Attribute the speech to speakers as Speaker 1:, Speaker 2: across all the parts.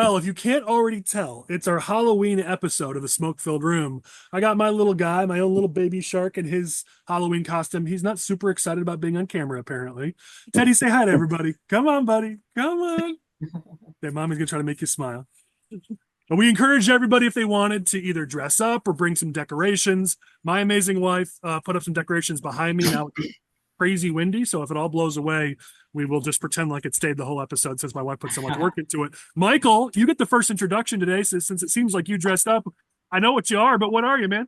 Speaker 1: Well, if you can't already tell, it's our Halloween episode of the Smoke-Filled Room. I got my little guy, my own little baby shark in his Halloween costume. He's not super excited about being on camera, apparently. Teddy, say hi to everybody. Come on, buddy. Come on. Okay, mommy's gonna try to make you smile. And we encouraged everybody if they wanted to either dress up or bring some decorations. My amazing wife put up some decorations behind me. Now it's crazy windy, so if it all blows away, we will just pretend like it stayed the whole episode since my wife put so much work into it. Michael, you get the first introduction today, since it seems like you dressed up. I know what you are, but what are you, man?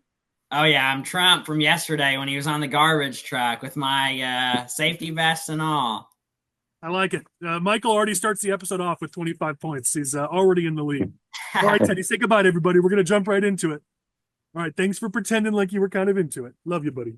Speaker 2: Oh yeah, I'm Trump from yesterday when he was on the garbage truck with my safety vest and all.
Speaker 1: I like it. Michael already starts the episode off with 25 points. He's already in the lead. All right, Teddy, say goodbye to everybody. We're going to jump right into it. All right, thanks for pretending like you were kind of into it. Love you, buddy.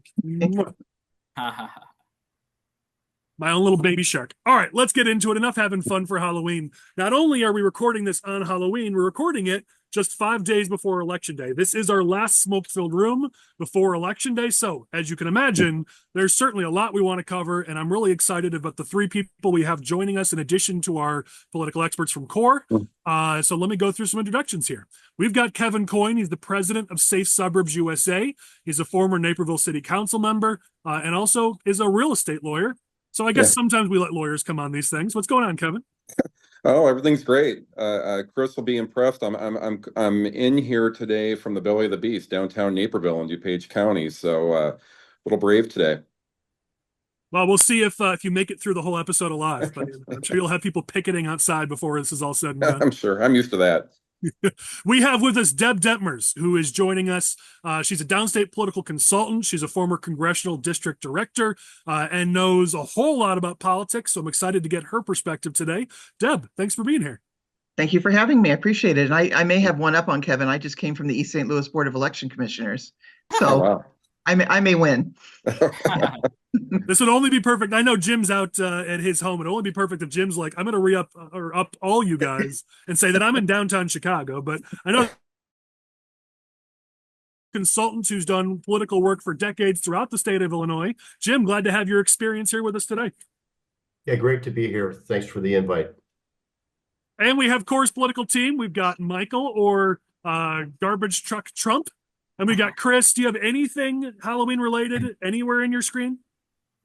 Speaker 1: My own little baby shark. All right, let's get into it. Enough having fun for Halloween. Not only are we recording this on Halloween, we're recording it just 5 days before Election Day. This is our last smoke-filled room before Election Day. So, as you can imagine, there's certainly a lot we want to cover, and I'm really excited about the three people we have joining us in addition to our political experts from CORE. So let me go through some introductions here. We've got Kevin Coyne. He's the president of Safe Suburbs USA. He's a former Naperville City Council member and also is a real estate lawyer. So I guess sometimes we let lawyers come on these things. What's going on, Kevin?
Speaker 3: Oh, everything's great. Chris will be impressed. I'm in here today from the belly of the beast, downtown Naperville in DuPage County. So a little brave today.
Speaker 1: Well, we'll see if you make it through the whole episode alive. But I'm sure you'll have people picketing outside before this is all said and done.
Speaker 3: I'm sure. I'm used to that.
Speaker 1: We have with us Deb Detmers, who is joining us. She's a downstate political consultant. She's a former congressional district director and knows a whole lot about politics. So I'm excited to get her perspective today. Deb, thanks for being here.
Speaker 4: Thank you for having me. I appreciate it. And I may have one up on Kevin. I just came from the East St. Louis Board of Election Commissioners. So
Speaker 3: Oh, wow.
Speaker 4: I may win.
Speaker 1: This would only be perfect. I know Jim's out at his home. It'd only be perfect if Jim's like, I'm going to re-up or up all you guys and say that I'm in downtown Chicago. But I know consultant who's done political work for decades throughout the state of Illinois. Jim, glad to have your experience here with us today.
Speaker 5: Yeah, great to be here. Thanks for the invite.
Speaker 1: And we have Core's political team. We've got Michael or Garbage Truck Trump. And we got Chris. Do you have anything Halloween related anywhere in your screen?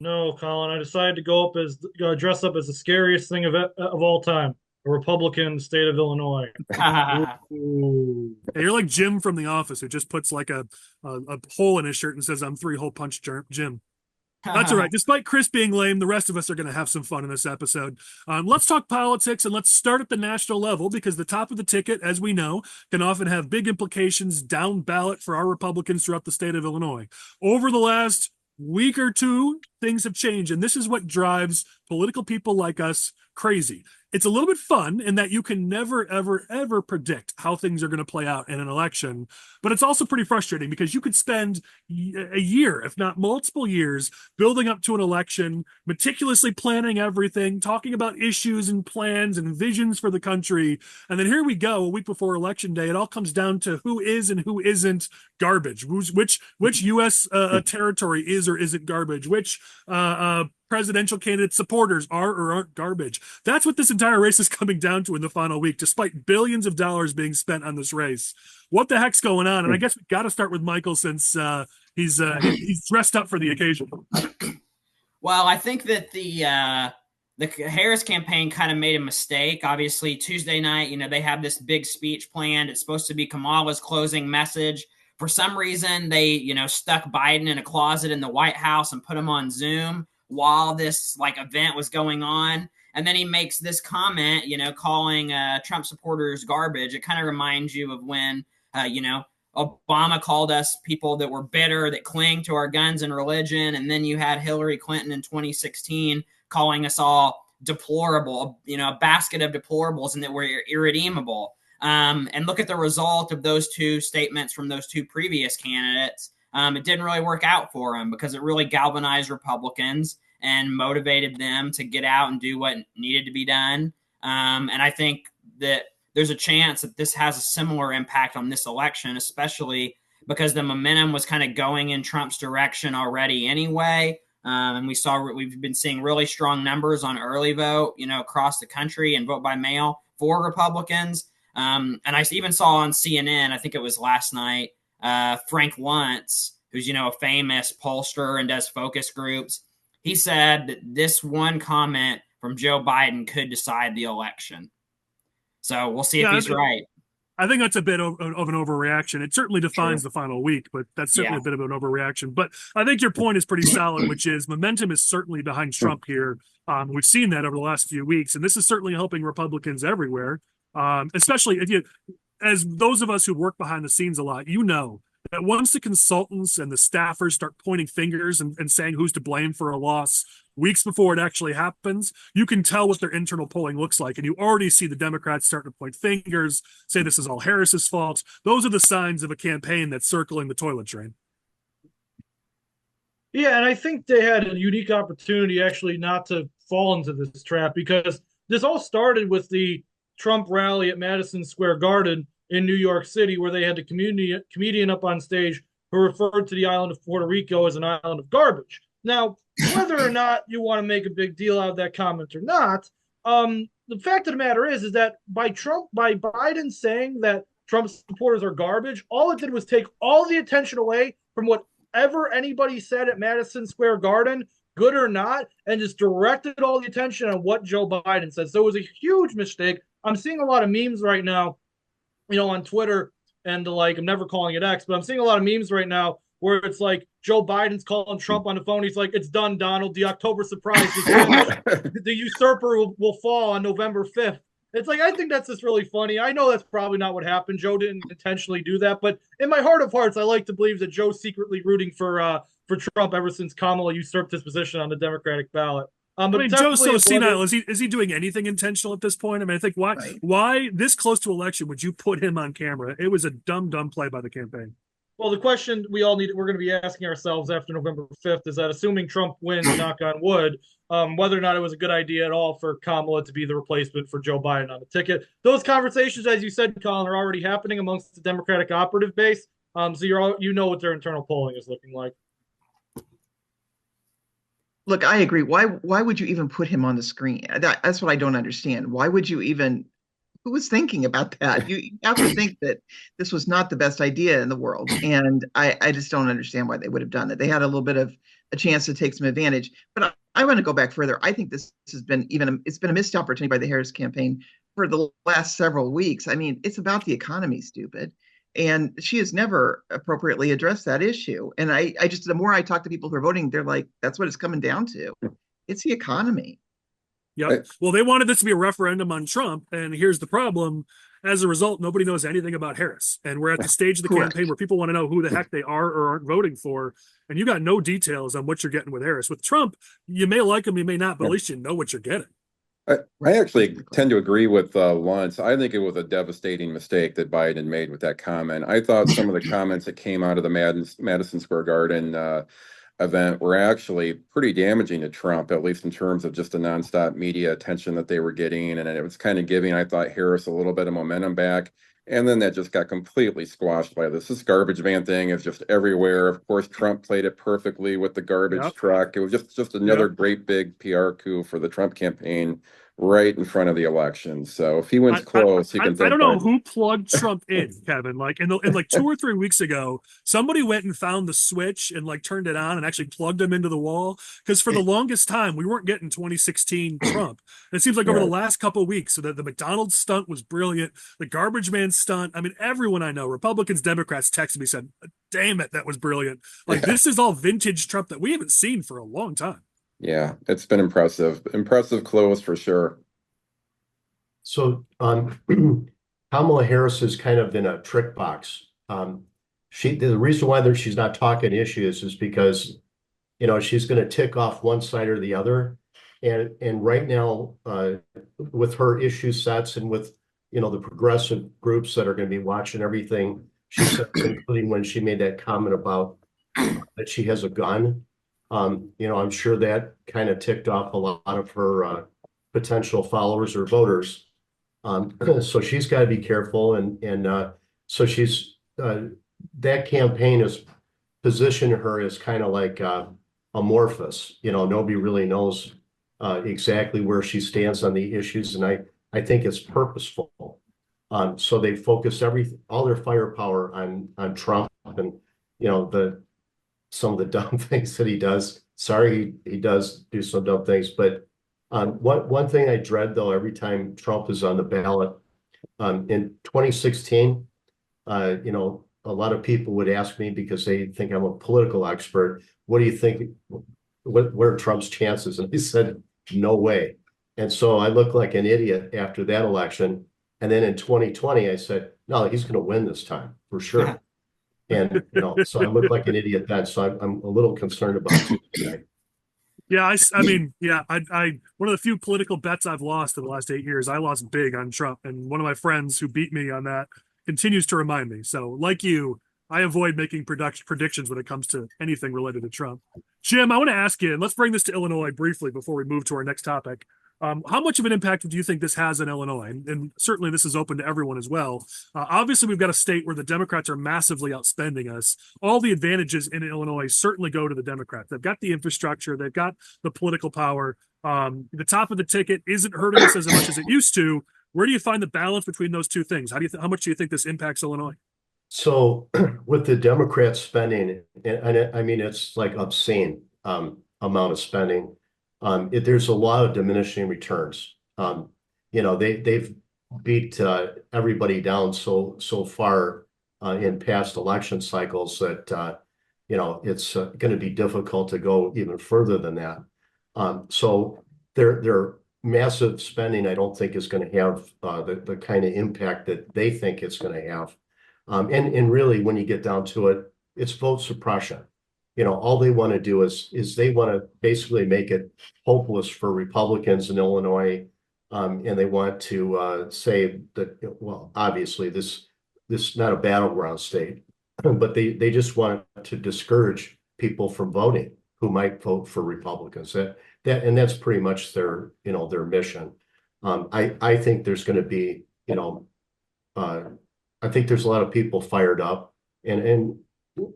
Speaker 6: No, Colin. I decided to go up as dress up as the scariest thing of all time, a Republican in the state of Illinois.
Speaker 1: Ooh. Yeah, you're like Jim from The Office, who just puts like a hole in his shirt and says, "I'm 3-hole punch Jim." That's all right. Despite Chris being lame, the rest of us are going to have some fun in this episode. Let's talk politics, and let's start at the national level, because the top of the ticket, as we know, can often have big implications down ballot for our Republicans throughout the state of Illinois. Over the last week or two, things have changed, and this is what drives political people like us crazy. It's a little bit fun in that you can never, ever, ever predict how things are going to play out in an election, but it's also pretty frustrating because you could spend a year, if not multiple years, building up to an election, meticulously planning everything, talking about issues and plans and visions for the country, and then here we go, a week before Election Day. It all comes down to who is and who isn't garbage, which U.S. Territory is or isn't garbage, which presidential candidate supporters are or aren't garbage. That's what this entire race is coming down to in the final week, despite billions of dollars being spent on this race. What the heck's going on? And I guess we got to start with Michael, since he's dressed up for the occasion.
Speaker 2: Well, I think that the Harris campaign kind of made a mistake. Obviously, Tuesday night, they have this big speech planned. It's supposed to be Kamala's closing message. For some reason, they, stuck Biden in a closet in the White House and put him on Zoom while this event was going on. And then he makes this comment, calling Trump supporters garbage. It kind of reminds you of when, Obama called us people that were bitter, that cling to our guns and religion. And then you had Hillary Clinton in 2016 calling us all deplorable, a basket of deplorables, and that we're irredeemable. And look at the result of those two statements from those two previous candidates. It didn't really work out for them because it really galvanized Republicans and motivated them to get out and do what needed to be done. And I think that there's a chance that this has a similar impact on this election, especially because the momentum was kind of going in Trump's direction already anyway. And we've been seeing really strong numbers on early vote, across the country and vote by mail for Republicans. And I even saw on CNN, I think it was last night, Frank Luntz, who's, a famous pollster and does focus groups. He said that this one comment from Joe Biden could decide the election. So we'll see if he's right.
Speaker 1: I think that's a bit of an overreaction. It certainly defines the final week, but that's certainly a bit of an overreaction. But I think your point is pretty solid, which is momentum is certainly behind Trump here. We've seen that over the last few weeks, and this is certainly helping Republicans everywhere, especially as those of us who work behind the scenes a lot, that once the consultants and the staffers start pointing fingers and saying who's to blame for a loss weeks before it actually happens, you can tell what their internal polling looks like. And you already see the Democrats starting to point fingers, say this is all Harris's fault. Those are the signs of a campaign that's circling the toilet drain.
Speaker 6: Yeah, and I think they had a unique opportunity actually not to fall into this trap, because this all started with the Trump rally at Madison Square Garden in New York City, where they had a comedian up on stage who referred to the island of Puerto Rico as an island of garbage. Now, whether or not you want to make a big deal out of that comment or not, the fact of the matter is that by Biden saying that Trump supporters are garbage, all it did was take all the attention away from whatever anybody said at Madison Square Garden, good or not, and just directed all the attention on what Joe Biden said. So it was a huge mistake. I'm seeing a lot of memes right now, on Twitter and I'm never calling it X, but I'm seeing a lot of memes right now where it's like Joe Biden's calling Trump on the phone. He's like, "It's done, Donald. The October surprise is finished. The usurper will fall on November 5th. It's like, I think that's just really funny. I know that's probably not what happened. Joe didn't intentionally do that, but in my heart of hearts, I like to believe that Joe's secretly rooting for Trump ever since Kamala usurped his position on the Democratic ballot. But
Speaker 1: Joe's so senile. Is he doing anything intentional at this point? I think why this close to election would you put him on camera? It was a dumb play by the campaign.
Speaker 6: Well, the question we're going to be asking ourselves after November 5th is that, assuming Trump wins, knock on wood, whether or not it was a good idea at all for Kamala to be the replacement for Joe Biden on the ticket. Those conversations, as you said, Collin, are already happening amongst the Democratic operative base. So you know what their internal polling is looking like.
Speaker 4: Look, I agree. Why would you even put him on the screen? That's what I don't understand. Why would you even? Who was thinking about that? You have to think that this was not the best idea in the world, and I just don't understand why they would have done that. They had a little bit of a chance to take some advantage, but I want to go back further. I think this has been it's been a missed opportunity by the Harris campaign for the last several weeks. I mean, it's about the economy, stupid. And she has never appropriately addressed that issue. And I just, the more I talk to people who are voting, they're like, that's what it's coming down to. It's the economy.
Speaker 1: Yeah. Well, they wanted this to be a referendum on Trump. And here's the problem. As a result, nobody knows anything about Harris. And we're at the stage of the campaign where people want to know who the heck they are or aren't voting for. And you got no details on what you're getting with Harris. With Trump, you may like him, you may not, but at least you know what you're getting.
Speaker 3: I actually tend to agree with Luntz. I think it was a devastating mistake that Biden made with that comment. I thought some of the comments that came out of the Madison Square Garden event were actually pretty damaging to Trump, at least in terms of just the nonstop media attention that they were getting. And it was kind of giving, I thought, Harris a little bit of momentum back. And then that just got completely squashed by this. This garbage van thing is just everywhere. Of course, Trump played it perfectly with the garbage truck. It was just another great big PR coup for the Trump campaign right in front of the election. So if he wins close, he can.
Speaker 1: I don't know who plugged Trump in, Kevin. Like in 2 or 3 weeks ago, somebody went and found the switch and turned it on and actually plugged him into the wall. Because for the longest time, we weren't getting 2016 Trump. And it seems like over the last couple of weeks, so that the McDonald's stunt was brilliant, the garbage man stunt. I mean, everyone I know, Republicans, Democrats, texted me, said, "Damn it, that was brilliant." This is all vintage Trump that we haven't seen for a long time.
Speaker 3: Yeah, it's been impressive. Impressive close for sure.
Speaker 5: So Kamala Harris is kind of in a trick box. The reason why she's not talking issues is because, she's going to tick off one side or the other. And right now, with her issue sets and with, the progressive groups that are going to be watching everything, she said, including when she made that comment about that she has a gun. I'm sure that kind of ticked off a lot of her potential followers or voters. So she's got to be careful. And so she's that campaign is positioned her as kind of like amorphous. Nobody really knows exactly where she stands on the issues. And I think it's purposeful. So they focus all their firepower on Trump and, some of the dumb things that he does. Sorry, he does do some dumb things, but one thing I dread though, every time Trump is on the ballot, in 2016, a lot of people would ask me because they think I'm a political expert. What do you think? What are Trump's chances? And I said, no way. And so I looked like an idiot after that election. And then in 2020, I said, no, he's going to win this time for sure. And, so I looked like an idiot then. So I'm a little concerned about Tuesday.
Speaker 1: Yeah, I mean, yeah, I one of the few political bets I've lost in the last 8 years, I lost big on Trump, and one of my friends who beat me on that continues to remind me. So, like you, I avoid making predictions when it comes to anything related to Trump. Jim, I want to ask you, and let's bring this to Illinois briefly before we move to our next topic. How much of an impact do you think this has in Illinois? And certainly this is open to everyone as well. Obviously, we've got a state where the Democrats are massively outspending us. All the advantages in Illinois certainly go to the Democrats. They've got the infrastructure, they've got the political power. The top of the ticket isn't hurting us as much as it used to. Where do you find the balance between those two things? How much do you think this impacts Illinois?
Speaker 5: So with the Democrats spending, and I mean, it's like obscene amount of spending. There's a lot of diminishing returns. They've beat everybody down so far in past election cycles that it's going to be difficult to go even further than that. So their massive spending, I don't think is going to have the kind of impact that they think it's going to have. And really, when you get down to it, it's vote suppression. All they want to do is they want to basically make it hopeless for Republicans in Illinois, and they want to say that, well, obviously this is not a battleground state, but they just want to discourage people from voting who might vote for Republicans. And that's pretty much their mission. I think there's going to be I think there's a lot of people fired up, and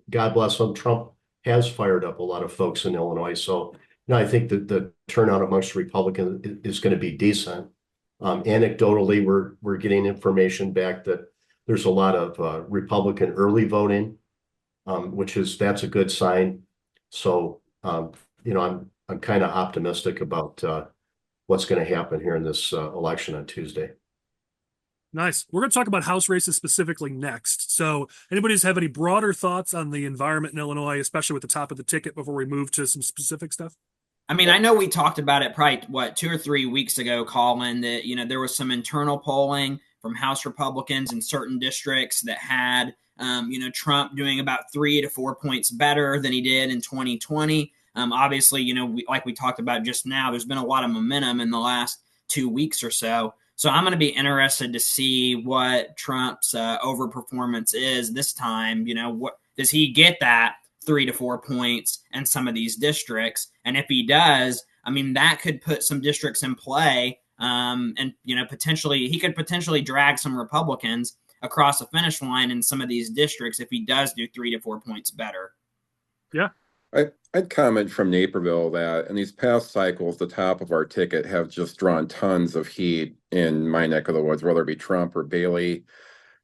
Speaker 5: God bless them, Trump has fired up a lot of folks in Illinois. So I think that the turnout amongst Republicans is going to be decent. Anecdotally, we're getting information back that there's a lot of Republican early voting, that's a good sign. So I'm kind of optimistic about what's going to happen here in this election on Tuesday.
Speaker 1: Nice. We're going to talk about House races specifically next. So anybody have any broader thoughts on the environment in Illinois, especially with the top of the ticket, before we move to some specific stuff?
Speaker 2: I mean, I know we talked about it probably, 2 or 3 weeks ago, Collin, that, there was some internal polling from House Republicans in certain districts that had, Trump doing about 3 to 4 points better than he did in 2020. Obviously, like we talked about just now, there's been a lot of momentum in the last 2 weeks or so. So I'm going to be interested to see what Trump's overperformance is this time. What does he get that 3 to 4 points in some of these districts? And if he does, I mean, that could put some districts in play. And he could potentially drag some Republicans across the finish line in some of these districts if he does do 3 to 4 points better.
Speaker 1: Yeah.
Speaker 3: I'd comment from Naperville that in these past cycles, the top of our ticket have just drawn tons of heat in my neck of the woods, whether it be Trump or Bailey.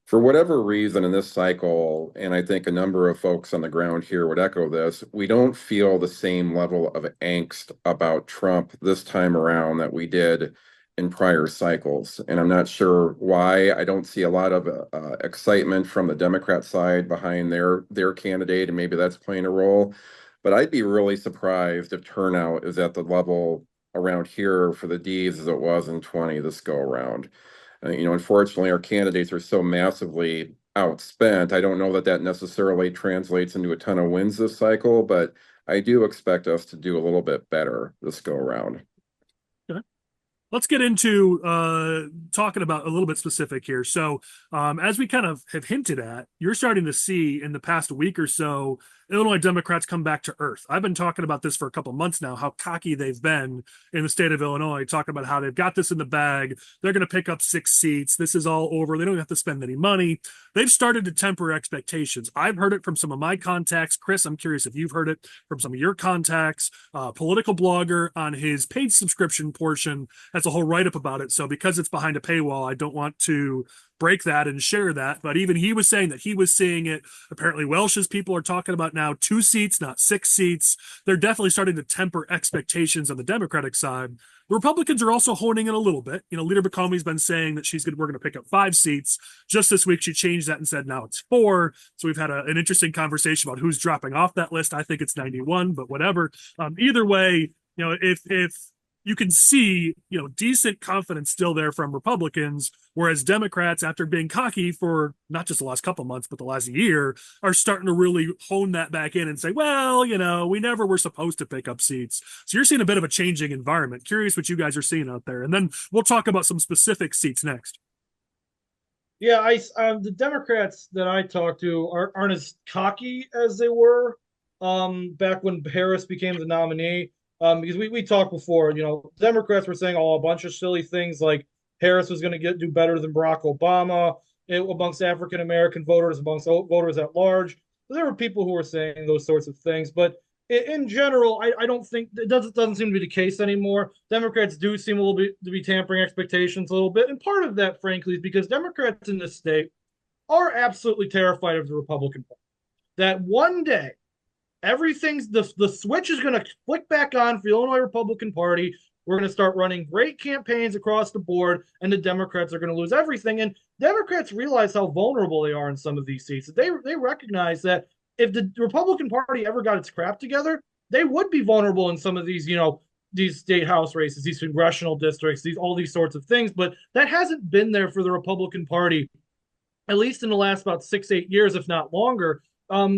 Speaker 3: For whatever reason in this cycle, and I think a number of folks on the ground here would echo this, we don't feel the same level of angst about Trump this time around that we did in prior cycles. And I'm not sure why. I don't see a lot of excitement from the Democrat side behind their candidate, and maybe that's playing a role. But I'd be really surprised if turnout is at the level around here for the Ds as it was in 20 this go around. Unfortunately, our candidates are so massively outspent. I don't know that necessarily translates into a ton of wins this cycle, but I do expect us to do a little bit better this go around.
Speaker 1: Let's get into talking about a little bit specific here. So as we kind of have hinted at, you're starting to see in the past week or so, Illinois Democrats come back to earth. I've been talking about this for a couple months now, how cocky they've been in the state of Illinois, talking about how they've got this in the bag. They're going to pick up 6 seats. This is all over. They don't have to spend any money. They've started to temper expectations. I've heard it from some of my contacts. Chris, I'm curious if you've heard it from some of your contacts. Political blogger on his paid subscription portion has a whole write up about it. So because it's behind a paywall, I don't want to break that and share that. But even he was saying that he was seeing it. Apparently, Welsh's people are talking about now 2 seats, not 6 seats. They're definitely starting to temper expectations on the Democratic side. The Republicans are also honing in a little bit. Leader McComey's been saying that we're going to pick up 5 seats. Just this week, she changed that and said now it's 4. So we've had an interesting conversation about who's dropping off that list. I think it's 91, but whatever. Either way, if you can see, decent confidence still there from Republicans, whereas Democrats, after being cocky for not just the last couple months, but the last year, are starting to really hone that back in and say, well, we never were supposed to pick up seats. So you're seeing a bit of a changing environment. Curious what you guys are seeing out there. And then we'll talk about some specific seats next.
Speaker 6: Yeah, the Democrats that I talked to aren't as cocky as they were back when Harris became the nominee. Because we talked before, Democrats were saying a bunch of silly things like Harris was going to do better than Barack Obama amongst African American voters, amongst voters at large. There were people who were saying those sorts of things, but in general, I don't think it doesn't seem to be the case anymore. Democrats do seem a little bit to be tampering expectations a little bit, and part of that, frankly, is because Democrats in this state are absolutely terrified of the Republican Party. That one day the switch is going to flick back on for the Illinois Republican Party. We're going to start running great campaigns across the board, and the Democrats are going to lose everything. And Democrats realize how vulnerable they are in some of these seats. They recognize that if the Republican Party ever got its crap together, they would be vulnerable in some of these, these state house races, these congressional districts, all these sorts of things. But that hasn't been there for the Republican Party, at least in the last about 6-8 years, if not longer.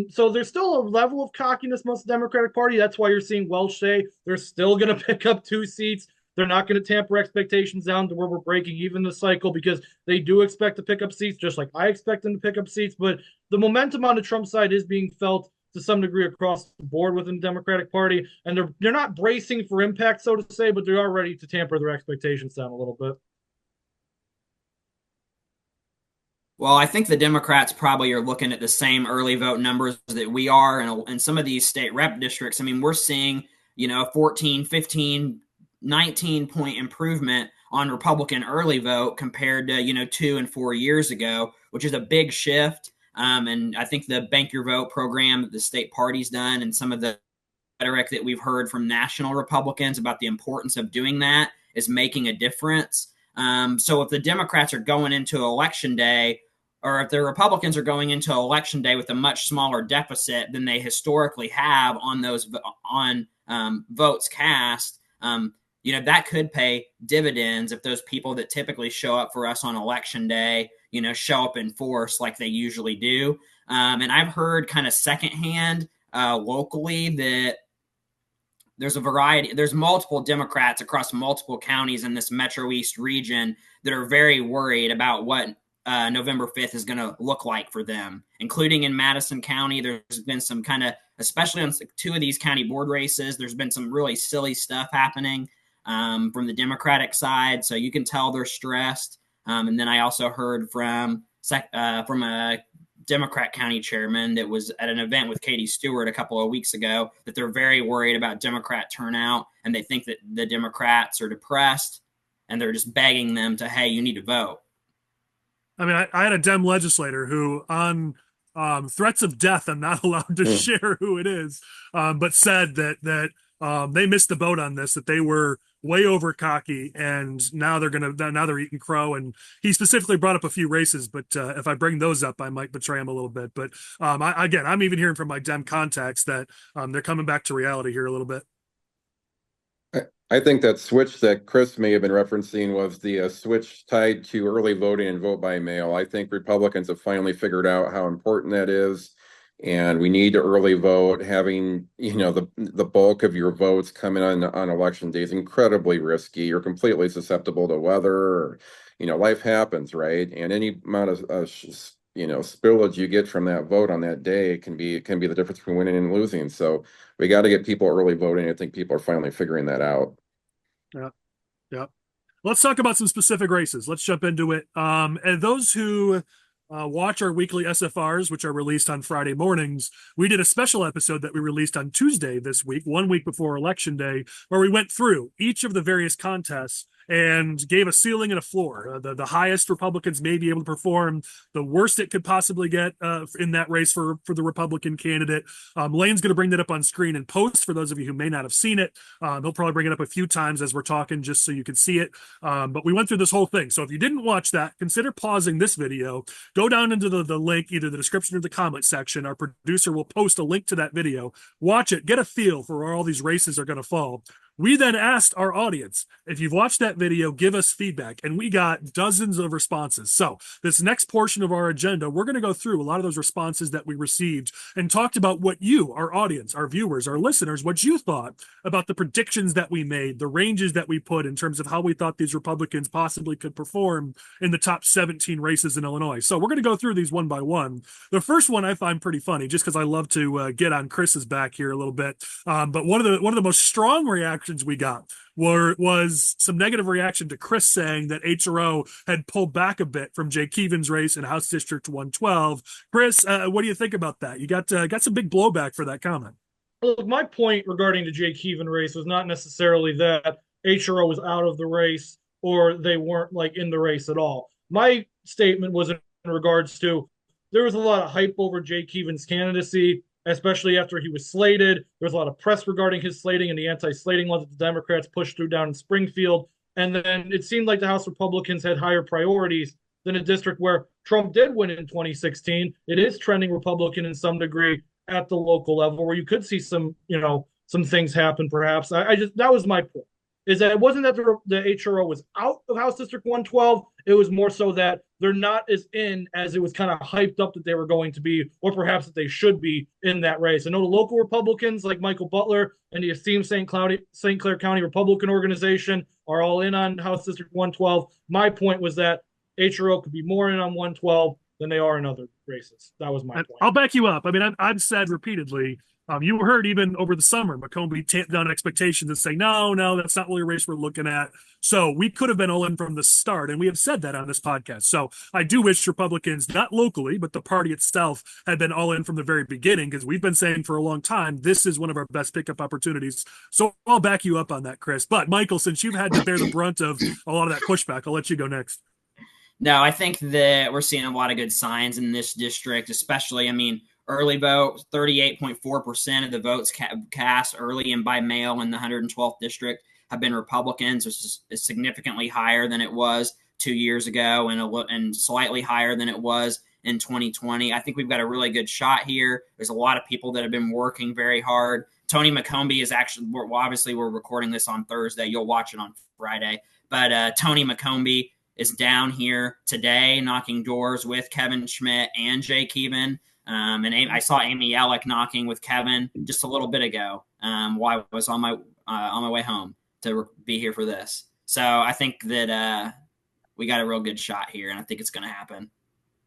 Speaker 6: So there's still a level of cockiness amongst the Democratic Party. That's why you're seeing Welch say they're still going to pick up 2 seats. They're not going to tamper expectations down to where we're breaking even the cycle, because they do expect to pick up seats, just like I expect them to pick up seats. But the momentum on the Trump side is being felt to some degree across the board within the Democratic Party, and they're not bracing for impact, so to say, but they are ready to tamper their expectations down a little bit.
Speaker 2: Well, I think the Democrats probably are looking at the same early vote numbers that we are in some of these state rep districts. I mean, we're seeing, 14, 15, 19-point improvement on Republican early vote compared to, 2 and 4 years ago, which is a big shift. And I think the Bank Your Vote program that the state party's done and some of the rhetoric that we've heard from national Republicans about the importance of doing that is making a difference. So if the Democrats are going into Election Day, or if the Republicans are going into Election Day with a much smaller deficit than they historically have on those votes cast, that could pay dividends if those people that typically show up for us on Election Day, show up in force like they usually do. And I've heard kind of secondhand locally that there's multiple Democrats across multiple counties in this Metro East region that are very worried about what November 5th is going to look like for them, including in Madison County. There's been some kind of, especially on 2 of these county board races, there's been some really silly stuff happening from the Democratic side. So you can tell they're stressed. And then I also heard from a Democrat county chairman that was at an event with Katie Stewart a couple of weeks ago that they're very worried about Democrat turnout, and they think that the Democrats are depressed and they're just begging them to, hey, you need to vote.
Speaker 1: I mean, I had a Dem legislator who, on threats of death, I'm not allowed to share who it is, but said that they missed the boat on this, that they were way over cocky, and now they're eating crow. And he specifically brought up a few races, but if I bring those up, I might betray him a little bit. But I'm even hearing from my Dem contacts that they're coming back to reality here a little bit.
Speaker 3: I think that switch that Chris may have been referencing was the switch tied to early voting and vote by mail. I think Republicans have finally figured out how important that is, and we need to early vote. Having the bulk of your votes coming on election day is incredibly risky. You're completely susceptible to weather, or, life happens, right? And any amount of spillage you get from that vote on that day can be the difference between winning and losing. So we got to get people early voting. I think people are finally figuring that out.
Speaker 1: Yeah. Let's talk about some specific races. Let's jump into it. And those who watch our weekly SFRs, which are released on Friday mornings, we did a special episode that we released on Tuesday this week, 1 week before Election Day, where we went through each of the various contests and gave a ceiling and a floor. The highest Republicans may be able to perform, the worst it could possibly get in that race for the Republican candidate. Lane's going to bring that up on screen and post for those of you who may not have seen it. He'll probably bring it up a few times as we're talking just so you can see it. But we went through this whole thing. So if you didn't watch that, consider pausing this video, go down into the link, either the description or the comment section. Our producer will post a link to that video. Watch it, get a feel for where all these races are going to fall. We then asked our audience, if you've watched that video, give us feedback, and we got dozens of responses. So this next portion of our agenda, we're going to go through a lot of those responses that we received and talked about what you, our audience, our viewers, our listeners, what you thought about the predictions that we made, the ranges that we put in terms of how we thought these Republicans possibly could perform in the top 17 races in Illinois. So we're going to go through these one by one. The first one I find pretty funny, just because I love to get on Chris's back here a little bit. But one of the most strong reactions we got was some negative reaction to Chris saying that HRO had pulled back a bit from Jay Keevin's race in House District 112. Chris, what do you think about that? You got some big blowback for that comment.
Speaker 6: Look, my point regarding the Jay Keevin race was not necessarily that HRO was out of the race or they weren't like in the race at all. My statement was in regards to there was a lot of hype over Jay Keevin's candidacy, especially after he was slated. There was a lot of press regarding his slating and the anti-slating law that the Democrats pushed through down in Springfield. And then it seemed like the House Republicans had higher priorities than a district where Trump did win in 2016. It is trending Republican in some degree at the local level where you could see some things happen perhaps. That was my point, is that it wasn't that the HRO was out of House District 112. It was more so that they're not as in as it was kind of hyped up that they were going to be, or perhaps that they should be in that race. I know the local Republicans like Michael Butler and the esteemed St. Clair County Republican organization are all in on House District 112. My point was that HRO could be more in on 112 than they are in other races. That was my point.
Speaker 1: I'll back you up. I mean, I've said repeatedly, you heard even over the summer, McCombie tamped down expectations and say, no, that's not really a race we're looking at. So we could have been all in from the start, and we have said that on this podcast. So I do wish Republicans, not locally, but the party itself, had been all in from the very beginning, because we've been saying for a long time, this is one of our best pickup opportunities. So I'll back you up on that, Chris. But Michael, since you've had to bear the brunt of a lot of that pushback, I'll let you go next.
Speaker 2: No, I think that we're seeing a lot of good signs in this district, especially, early vote, 38.4% of the votes cast early and by mail in the 112th district have been Republicans, which is significantly higher than it was 2 years ago and slightly higher than it was in 2020. I think we've got a really good shot here. There's a lot of people that have been working very hard. Tony McCombie is actually, obviously we're recording this on Thursday. You'll watch it on Friday. But Tony McCombie is down here today knocking doors with Kevin Schmidt and Jay Keevin. And I saw Amy Yellick knocking with Kevin just a little bit ago while I was on my way home to be here for this. So I think that we got a real good shot here, and I think it's going to happen.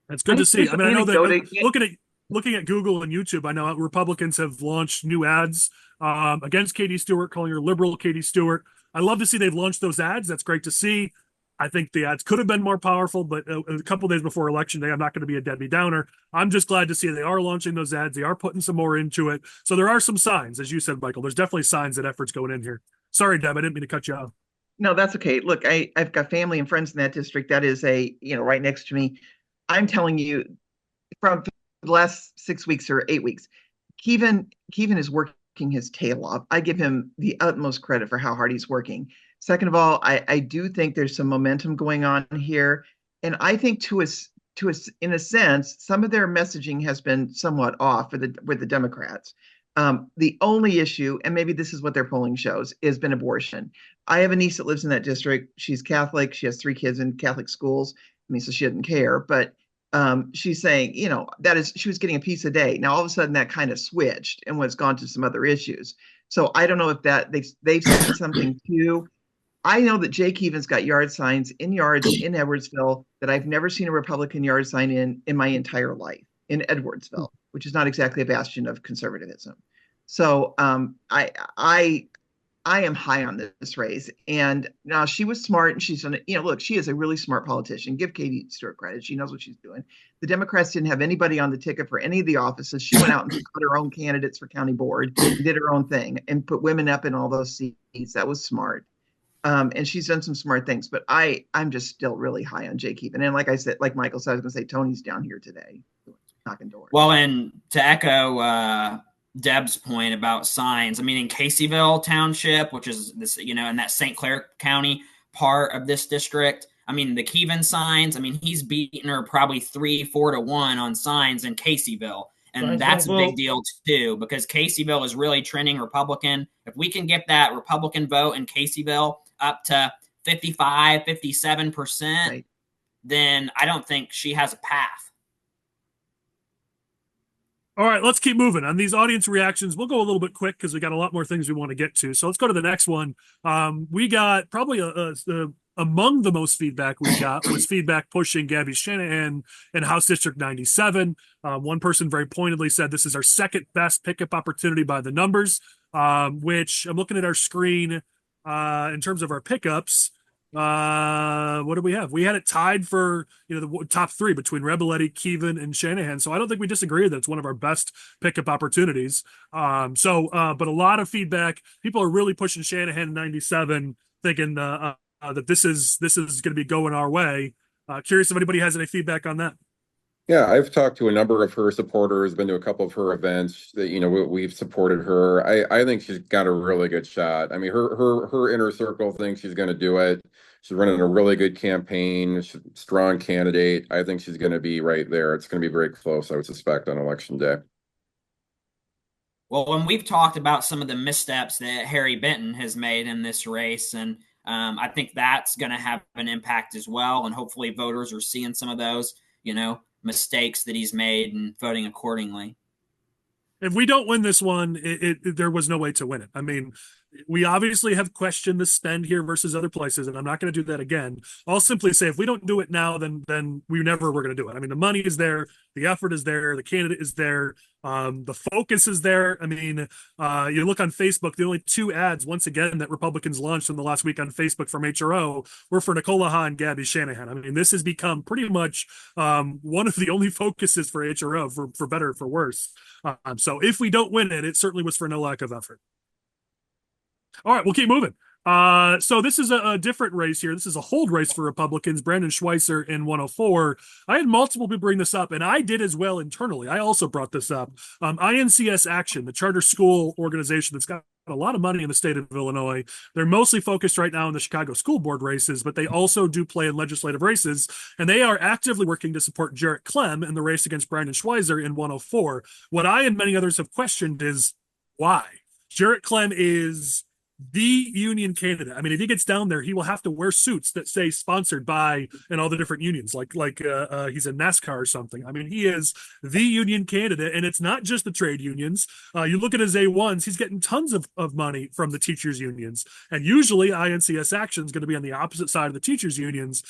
Speaker 1: That's good to see. I know that looking at Google and YouTube, I know Republicans have launched new ads against Katie Stewart, calling her liberal Katie Stewart. I love to see they've launched those ads. That's great to see. I think the ads could have been more powerful, but a couple of days before Election Day, I'm not going to be a Debbie Downer. I'm just glad to see they are launching those ads. They are putting some more into it. So there are some signs, as you said, Michael. There's definitely signs that effort's going in here. Sorry, Deb, I didn't mean to cut you off.
Speaker 4: No, that's okay. Look, I've got family and friends in that district. That is right next to me. I'm telling you, from the last 6 weeks or 8 weeks, Keevin is working his tail off. I give him the utmost credit for how hard he's working. Second of all, I do think there's some momentum going on here. And I think to us, in a sense, some of their messaging has been somewhat off with the Democrats. The only issue, and maybe this is what their polling shows, has been abortion. I have a niece that lives in that district. She's Catholic. She has 3 kids in Catholic schools. So she doesn't care. But she's saying, she was getting a piece a day. Now, all of a sudden, that kind of switched and was gone to some other issues. So I don't know if that they've said something too. I know that Jay Keevin's got yard signs in yards in Edwardsville that I've never seen a Republican yard sign in my entire life, in Edwardsville, which is not exactly a bastion of conservatism. So I am high on this race. And now she was smart, and she's look, she is a really smart politician. Give Katie Stewart credit. She knows what she's doing. The Democrats didn't have anybody on the ticket for any of the offices. She went out and put her own candidates for county board, and did her own thing, and put women up in all those seats. That was smart. And she's done some smart things, but I'm just still really high on Jake Keevin. And like I said, like Michael said, I was going to say Tony's down here today knocking doors.
Speaker 2: Well, and to echo Deb's point about signs, I mean, in Caseyville Township, which is this, in that St. Clair County part of this district, I mean, the Keevin signs, I mean, he's beaten her probably 3-4 to 1 on signs in Caseyville. And that's a big deal too, because Caseyville is really trending Republican. If we can get that Republican vote in Caseyville up to 55, 57%, right, then I don't think she has a path.
Speaker 1: All right, let's keep moving on these audience reactions. We'll go a little bit quick because we got a lot more things we want to get to. So let's go to the next one. We got probably among the most feedback we got was feedback pushing Gabby Shanahan in House District 97. One person very pointedly said this is our second best pickup opportunity by the numbers, which I'm looking at our screen in terms of our pickups. What do we have? We had it tied for the top 3 between Rebeletti, Keevin, and Shanahan. So I don't think we disagree that it's one of our best pickup opportunities. But a lot of feedback. People are really pushing Shanahan in 97, thinking that this is going to be going our way. Curious if anybody has any feedback on that.
Speaker 3: Yeah, I've talked to a number of her supporters, been to a couple of her events that, we've supported her. I think she's got a really good shot. I mean, her inner circle thinks she's going to do it. She's running a really good campaign, strong candidate. I think she's going to be right there. It's going to be very close, I would suspect, on election day.
Speaker 2: Well, when we've talked about some of the missteps that Harry Benton has made in this race, and I think that's going to have an impact as well. And hopefully voters are seeing some of those, mistakes that he's made and voting accordingly.
Speaker 1: If we don't win this one, there was no way to win it. I mean, we obviously have questioned the spend here versus other places, and I'm not going to do that again. I'll simply say if we don't do it now, then we never were going to do it. I mean, the money is there, the effort is there, the candidate is there, the focus is there. I mean, you look on Facebook, the only 2 ads, once again, that Republicans launched in the last week on Facebook from HRO were for Nicole Ha and Gabby Shanahan. I mean, this has become pretty much one of the only focuses for HRO, for better or for worse. So if we don't win it, it certainly was for no lack of effort. All right, we'll keep moving. So this is a different race here. This is a hold race for Republicans, Brandun Schweizer in 104. I had multiple people bring this up, and I did as well internally. I also brought this up. INCS Action, the charter school organization that's got a lot of money in the state of Illinois. They're mostly focused right now on the Chicago school board races, but they also do play in legislative races, and they are actively working to support Jarrett Clem in the race against Brandun Schweizer in 104. What I and many others have questioned is why. Jarrett Clem is the union candidate. I mean, if he gets down there, he will have to wear suits that say sponsored by and all the different unions, like he's in NASCAR or something. I mean, he is the union candidate, and it's not just the trade unions. You look at his A1s, he's getting tons of money from the teachers unions, and usually INCS Action is going to be on the opposite side of the teachers unions.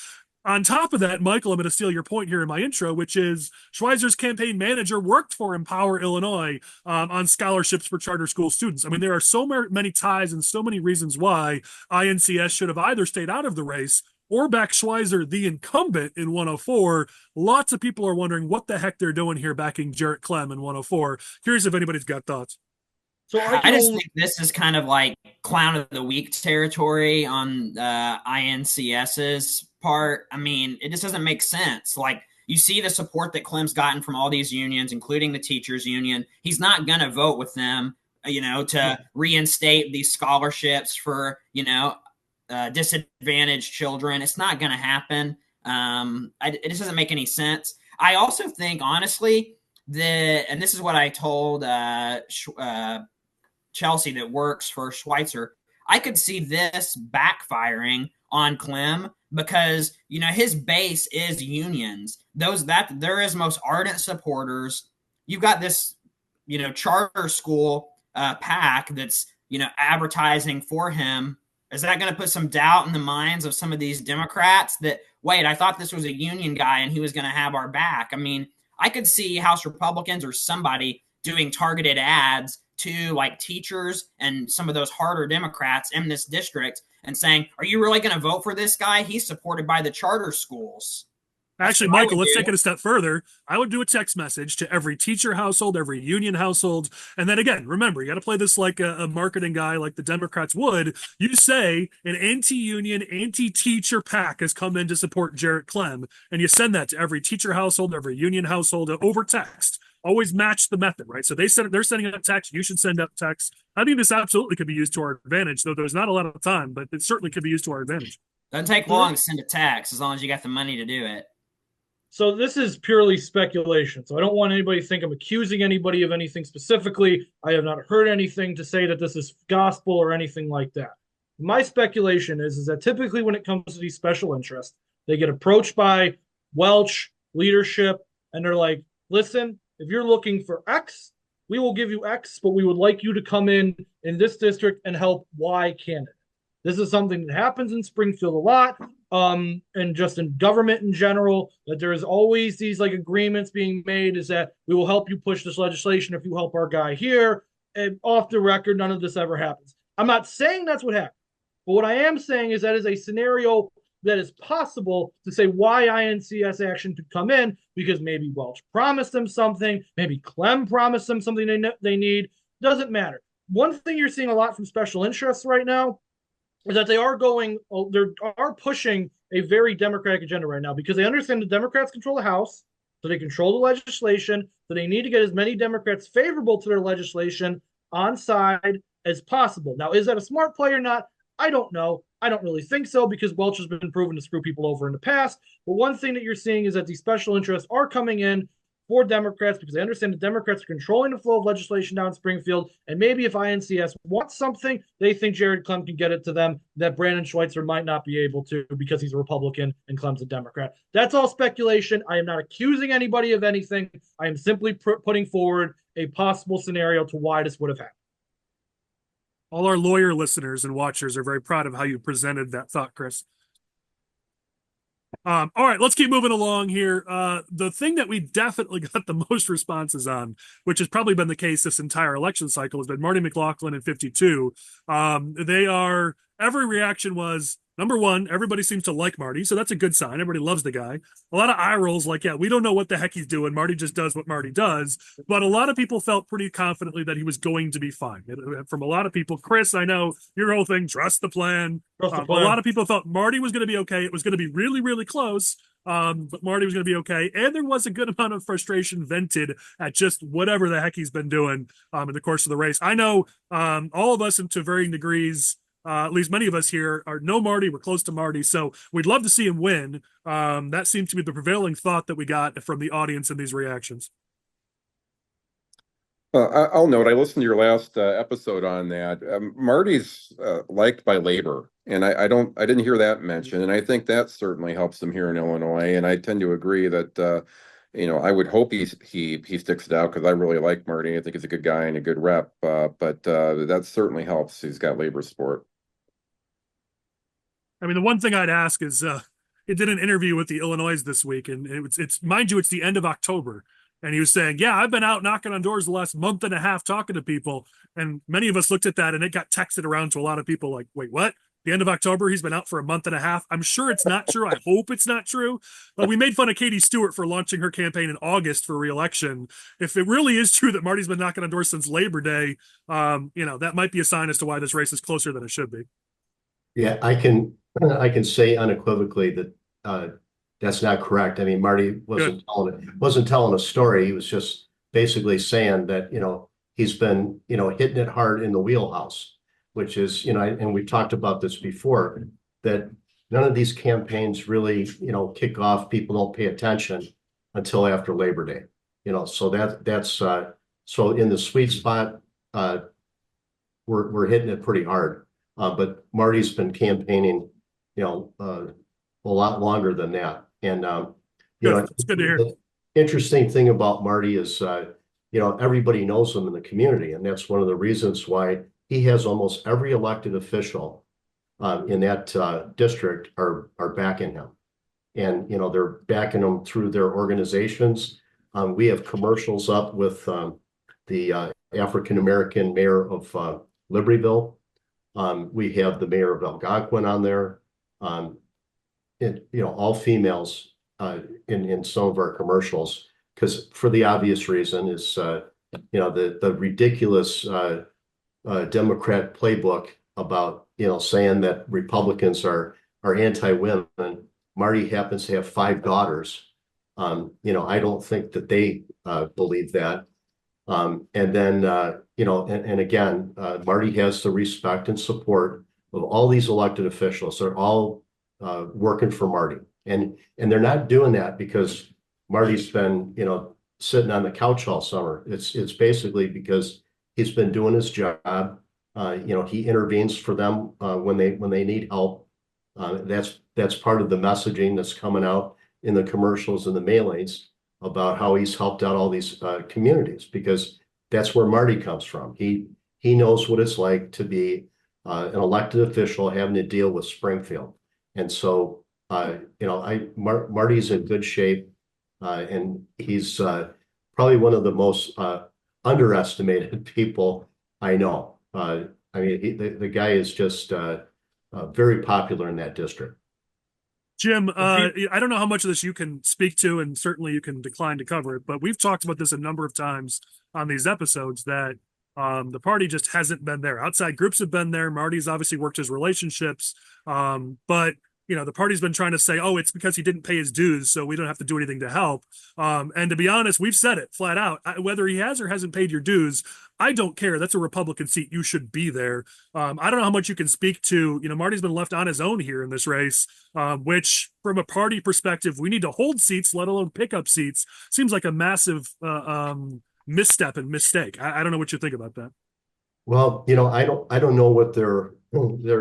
Speaker 1: On top of that, Michael, I'm going to steal your point here in my intro, which is Schweizer's campaign manager worked for Empower Illinois on scholarships for charter school students. I mean, there are so many ties and so many reasons why INCS should have either stayed out of the race or back Schweizer, the incumbent, in 104. Lots of people are wondering what the heck they're doing here backing Jarrett Clem in 104. Curious if anybody's got thoughts.
Speaker 2: So I just think this is kind of like clown of the week territory on INCS's part. I mean, it just doesn't make sense. Like, you see the support that Clem's gotten from all these unions, including the teachers union. He's not going to vote with them, to reinstate these scholarships for, disadvantaged children. It's not going to happen. It just doesn't make any sense. I also think, honestly, and this is what I told Chelsea that works for Schweizer, I could see this backfiring on Clem because, his base is unions. They're his most ardent supporters. You've got this, charter school PAC that's, advertising for him. Is that going to put some doubt in the minds of some of these Democrats that, wait, I thought this was a union guy and he was going to have our back? I mean, I could see House Republicans or somebody doing targeted ads to like teachers and some of those harder Democrats in this district and saying, are you really going to vote for this guy? He's supported by the charter schools.
Speaker 1: Actually, Michael, let's take it a step further. I would do a text message to every teacher household, every union household. And then again, remember, you got to play this like a marketing guy like the Democrats would. You say an anti-union, anti-teacher pack has come in to support Jarrett Clem, and you send that to every teacher household, every union household over text. Always match the method, right? So they're sending out text. You should send out text. I think this absolutely could be used to our advantage, though there's not a lot of time, but it certainly could be used to our advantage.
Speaker 2: Doesn't take long to send a text as long as you got the money to do it.
Speaker 6: So this is purely speculation. So I don't want anybody to think I'm accusing anybody of anything specifically. I have not heard anything to say that this is gospel or anything like that. My speculation is that typically when it comes to these special interests, they get approached by Welch leadership, and they're like, listen, if you're looking for X, we will give you X, but we would like you to come in this district and help Y candidate. This is something that happens in Springfield a lot, and just in government in general, that there is always these like agreements being made is that we will help you push this legislation if you help our guy here. And off the record, none of this ever happens. I'm not saying that's what happened, but what I am saying is that is a scenario that is possible to say why INCS action could come in, because maybe Welch promised them something, maybe Clem promised them something they need. Doesn't matter. One thing you're seeing a lot from special interests right now is that they are pushing a very Democratic agenda right now, because they understand the Democrats control the House, so they control the legislation, so they need to get as many Democrats favorable to their legislation on side as possible. Now, is that a smart play or not? I don't know. I don't really think so, because Welch has been proven to screw people over in the past. But one thing that you're seeing is that these special interests are coming in for Democrats, because they understand the Democrats are controlling the flow of legislation down in Springfield. And maybe if INCS wants something, they think Jared Clem can get it to them, that Brandun Schweizer might not be able to because he's a Republican and Clem's a Democrat. That's all speculation. I am not accusing anybody of anything. I am simply putting forward a possible scenario to why this would have happened.
Speaker 1: All our lawyer listeners and watchers are very proud of how you presented that thought, Chris. All right, let's keep moving along here. The thing that we definitely got the most responses on, which has probably been the case this entire election cycle, has been Marty McLaughlin and 52. Every reaction was, number one, everybody seems to like Marty, so that's a good sign. Everybody loves the guy. A lot of eye rolls like, yeah, we don't know what the heck he's doing. Marty just does what Marty does. But a lot of people felt pretty confidently that he was going to be fine. From a lot of people, Chris, I know your whole thing, trust the plan.
Speaker 6: Trust the plan.
Speaker 1: A lot of people thought Marty was going to be okay. It was going to be really, really close. But Marty was going to be okay. And there was a good amount of frustration vented at just whatever the heck he's been doing in the course of the race. I know all of us, and to varying degrees, at least many of us here know Marty. We're close to Marty, so we'd love to see him win. That seemed to be the prevailing thought that we got from the audience in these reactions.
Speaker 3: I'll note, I listened to your last episode on that. Marty's liked by labor, and I didn't hear that mentioned, and I think that certainly helps him here in Illinois. And I tend to agree that I would hope he sticks it out, because I really like Marty. I think he's a good guy and a good rep. But that certainly helps. He's got labor support.
Speaker 1: I mean, the one thing I'd ask is, he did an interview with the Illinois this week, and it's mind you, it's the end of October. And he was saying, yeah, I've been out knocking on doors the last month and a half talking to people. And many of us looked at that, and it got texted around to a lot of people like, wait, what? The end of October, he's been out for a month and a half. I'm sure it's not true. I hope it's not true. But we made fun of Katie Stewart for launching her campaign in August for re-election. If it really is true that Marty's been knocking on doors since Labor Day, that might be a sign as to why this race is closer than it should be.
Speaker 5: Yeah, I can say unequivocally that that's not correct. I mean, Marty wasn't telling a story. He was just basically saying that, he's been, hitting it hard in the wheelhouse, which is, and we talked about this before, that none of these campaigns really, kick off. People don't pay attention until after Labor Day, so that's so in the sweet spot, we're hitting it pretty hard. But Marty's been campaigning, a lot longer than that. And,
Speaker 1: it's good to hear.
Speaker 5: The interesting thing about Marty is, everybody knows him in the community. And that's one of the reasons why he has almost every elected official in that district are backing him. And, they're backing him through their organizations. We have commercials up with the African-American mayor of Libertyville. We have the mayor of Algonquin on there. All females in some of our commercials, because for the obvious reason is the ridiculous Democrat playbook about saying that Republicans are anti-women. Marty happens to have 5 daughters. I don't think that they believe that. And then and again, Marty has the respect and support of all these elected officials. They're all working for Marty, and they're not doing that because Marty's been sitting on the couch all summer. It's basically because he's been doing his job. He intervenes for them when they need help. That's part of the messaging that's coming out in the commercials and the mailings about how he's helped out all these communities, because that's where Marty comes from. He knows what it's like to be an elected official having to deal with Springfield. And so, Marty's in good shape, and he's probably one of the most underestimated people I know. The guy is just very popular in that district.
Speaker 1: Jim, I don't know how much of this you can speak to, and certainly you can decline to cover it, but we've talked about this a number of times on these episodes that the party just hasn't been there. Outside groups have been there. Marty's obviously worked his relationships, but the party's been trying to say, oh, it's because he didn't pay his dues, so we don't have to do anything to help. And to be honest, we've said it flat out. Whether he has or hasn't paid your dues, I don't care. That's a Republican seat. You should be there. I don't know how much you can speak to. Marty's been left on his own here in this race, which from a party perspective, we need to hold seats, let alone pick up seats. Seems like a massive misstep and mistake. I don't know what you think about that.
Speaker 5: Well, I don't know what their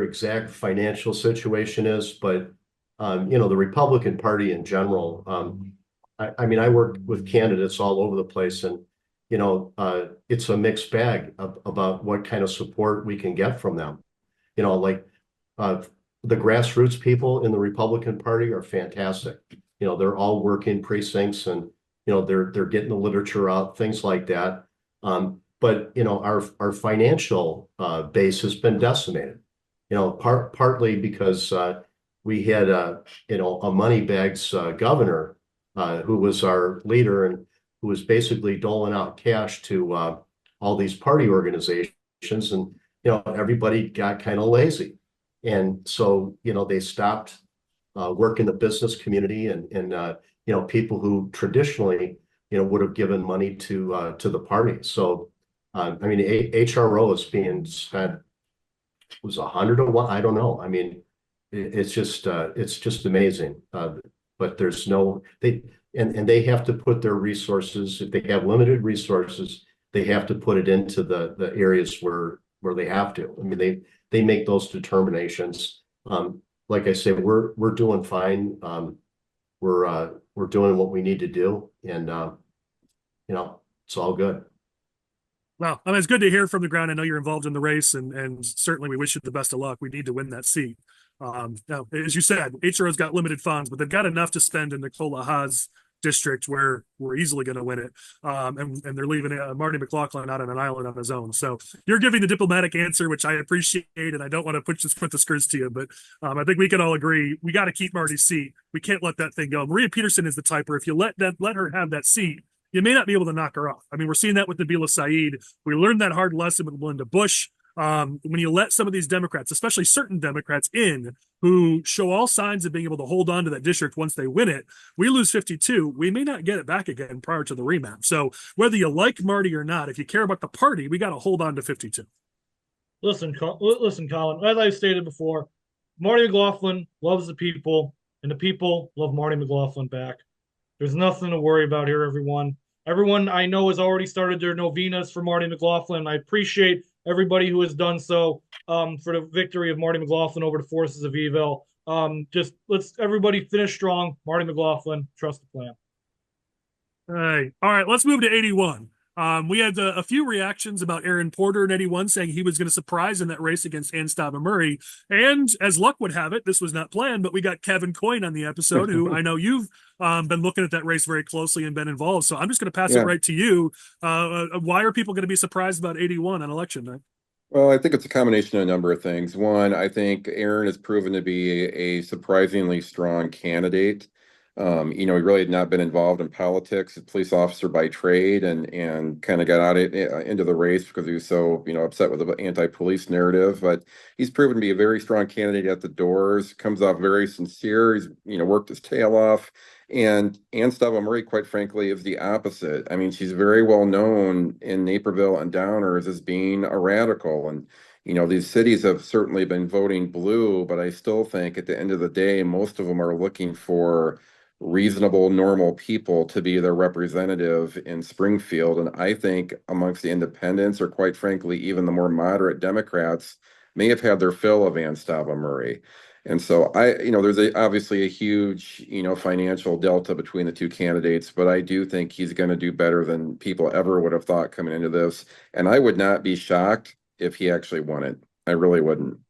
Speaker 5: exact financial situation is, but the Republican Party in general, I work with candidates all over the place, and it's a mixed bag about what kind of support we can get from them. The grassroots people in the Republican Party are fantastic. They're all working precincts, and they're getting the literature out, things like that. But our financial base has been decimated. Partly because we had a moneybags governor who was our leader and who was basically doling out cash to all these party organizations, and everybody got kind of lazy, and so they stopped working the business community and people who traditionally would have given money to the party. So HRO is being spent, was 100 to 1. I don't know. It's just amazing. But there's they have to put their resources, if they have limited resources, they have to put it into the areas where they have to. They make those determinations. Like I say, we're doing fine. We're doing what we need to do, and it's all good.
Speaker 1: Well, it's good to hear from the ground. I know you're involved in the race, and certainly we wish you the best of luck. We need to win that seat. Now, as you said, HRO's got limited funds, but they've got enough to spend in the Haas district where we're easily going to win it. And they're leaving Marty McLaughlin out on an island on his own. So you're giving the diplomatic answer, which I appreciate, and I don't want to put the skirts to you, but I think we can all agree we got to keep Marty's seat. We can't let that thing go. Maria Peterson is the type where if you let her have that seat, you may not be able to knock her off. We're seeing that with Nabila Saeed. We learned that hard lesson with Melinda Bush. When you let some of these Democrats, especially certain Democrats, in who show all signs of being able to hold on to that district once they win it, we lose 52. We may not get it back again prior to the remap. So whether you like Marty or not, if you care about the party, we got to hold on to 52.
Speaker 6: Listen, Collin, as I've stated before, Marty McLaughlin loves the people, and the people love Marty McLaughlin back. There's nothing to worry about here, everyone. Everyone I know has already started their novenas for Marty McLaughlin. I appreciate everybody who has done so for the victory of Marty McLaughlin over the forces of evil. Just let's everybody finish strong. Marty McLaughlin, trust the plan.
Speaker 1: All right, let's move to 81. We had a few reactions about Aaron Porter in 81 saying he was going to surprise in that race against Anstava Murray. And as luck would have it, this was not planned, but we got Kevin Coyne on the episode, who I know you've been looking at that race very closely and been involved. So I'm just going to pass it right to you. Why are people going to be surprised about 81 on election night?
Speaker 3: Well, I think it's a combination of a number of things. One, I think Aaron has proven to be a surprisingly strong candidate. He really had not been involved in politics, a police officer by trade, and kind of got into the race because he was so, upset with the anti-police narrative. But he's proven to be a very strong candidate at the doors, comes off very sincere. He's, worked his tail off. And Ann Stava-Murray, quite frankly, is the opposite. I mean, she's very well known in Naperville and Downers as being a radical. And these cities have certainly been voting blue, but I still think at the end of the day, most of them are looking for reasonable, normal people to be their representative in Springfield. And I think amongst the independents, or quite frankly, even the more moderate Democrats, may have had their fill of Ann Stava-Murray. And so there's obviously a huge, financial delta between the two candidates, but I do think he's going to do better than people ever would have thought coming into this. And I would not be shocked if he actually won it. I really wouldn't.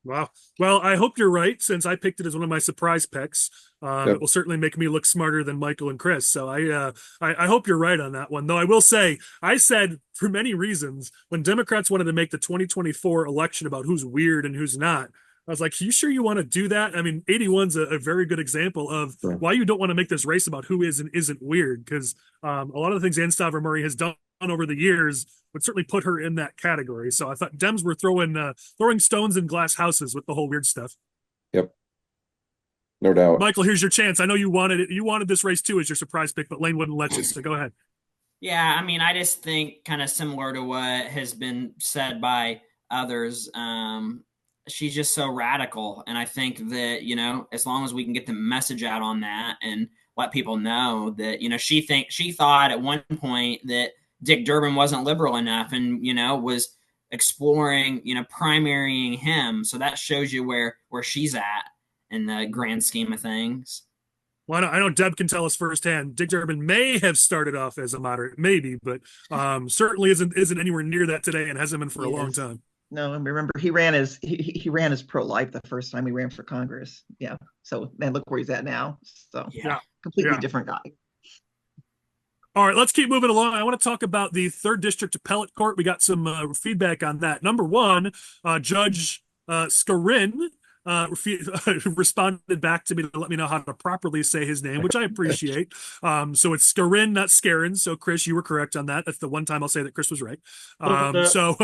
Speaker 1: Wow. Well, I hope you're right, since I picked it as one of my surprise picks.
Speaker 3: Yep.
Speaker 1: It will certainly make me look smarter than Michael and Chris. So I hope you're right on that one. Though I will say, I said for many reasons, when Democrats wanted to make the 2024 election about who's weird and who's not, I was like, you sure you want to do that? I mean, 81's a very good example of why you don't want to make this race about who is and isn't weird, because a lot of the things Ann Stava-Murray has done over the years would certainly put her in that category. So I thought Dems were throwing stones in glass houses with the whole weird stuff.
Speaker 3: Yep. No doubt.
Speaker 1: Michael, here's your chance. I know you wanted it. You wanted this race too as your surprise pick, but Lane wouldn't let you. So go ahead.
Speaker 2: Yeah, I mean, I just think kind of similar to what has been said by others. She's just so radical. And I think that, as long as we can get the message out on that and let people know that, she thought at one point that Dick Durbin wasn't liberal enough and, was exploring, primarying him. So that shows you where she's at in the grand scheme of things.
Speaker 1: Well, I know Deb can tell us firsthand. Dick Durbin may have started off as a moderate, maybe, but certainly isn't anywhere near that today and hasn't been for a long time.
Speaker 4: No, and remember he ran as pro-life the first time he ran for Congress. Yeah. So then look where he's at now. So completely different guy.
Speaker 1: All right, let's keep moving along. I want to talk about the 3rd District Appellate Court. We got some feedback on that. Number one, Judge Skarin responded back to me to let me know how to properly say his name, which I appreciate. So it's Skarin, not Skarin. So Chris, you were correct on that. That's the one time I'll say that Chris was right. So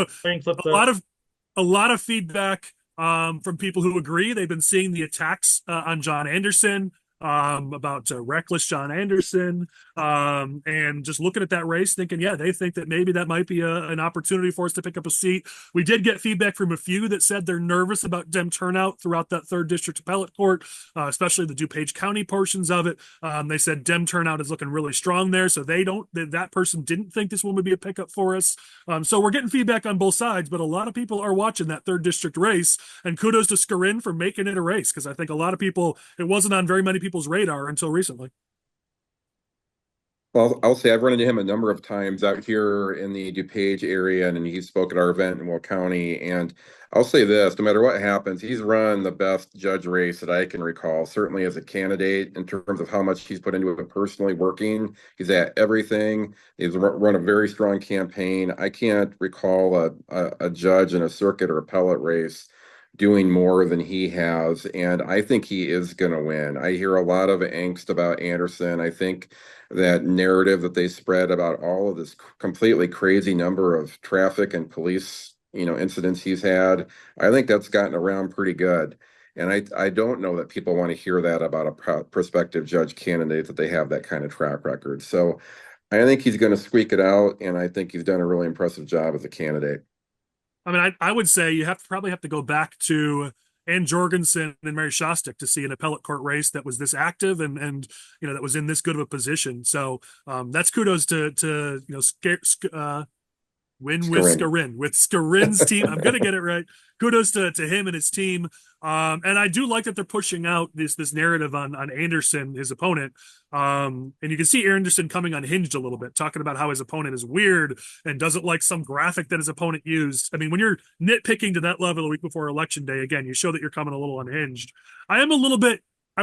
Speaker 1: a lot of feedback from people who agree. They've been seeing the attacks on John Anderson, about reckless John Anderson, and just looking at that race thinking, they think that maybe that might be an opportunity for us to pick up a seat. We did get feedback from a few that said they're nervous about Dem turnout throughout that 3rd District Appellate Court, especially the DuPage County portions of it. They said Dem turnout is looking really strong there, so that person didn't think this one would be a pickup for us. So we're getting feedback on both sides, but a lot of people are watching that 3rd District race, and kudos to Skarin for making it a race, because I think a lot of people, it wasn't on very many people's radar until recently.
Speaker 3: Well, I'll say I've run into him a number of times out here in the DuPage area, and he spoke at our event in Will County. And I'll say this, no matter what happens, he's run the best judge race that I can recall, certainly as a candidate in terms of how much he's put into it personally working. He's at everything. He's run a very strong campaign. I can't recall a judge in a circuit or appellate race doing more than he has, and I think he is going to win. I hear a lot of angst about Anderson. I think that narrative that they spread about all of this completely crazy number of traffic and police, incidents he's had, I think that's gotten around pretty good. And I don't know that people want to hear that about a prospective judge candidate, that they have that kind of track record. So I think he's going to squeak it out, and I think he's done a really impressive job as a candidate.
Speaker 1: I mean, I would say you probably have to go back to Ann Jorgensen and Mary Shostak to see an appellate court race that was this active and that was in this good of a position. So that's kudos to win with Skarin's team. I'm gonna get it right. Kudos to him and his team. And I do like that they're pushing out this narrative on Anderson, his opponent. And you can see Anderson coming unhinged a little bit, talking about how his opponent is weird and doesn't like some graphic that his opponent used. I mean, when you're nitpicking to that level a week before election day, again, you show that you're coming a little unhinged. I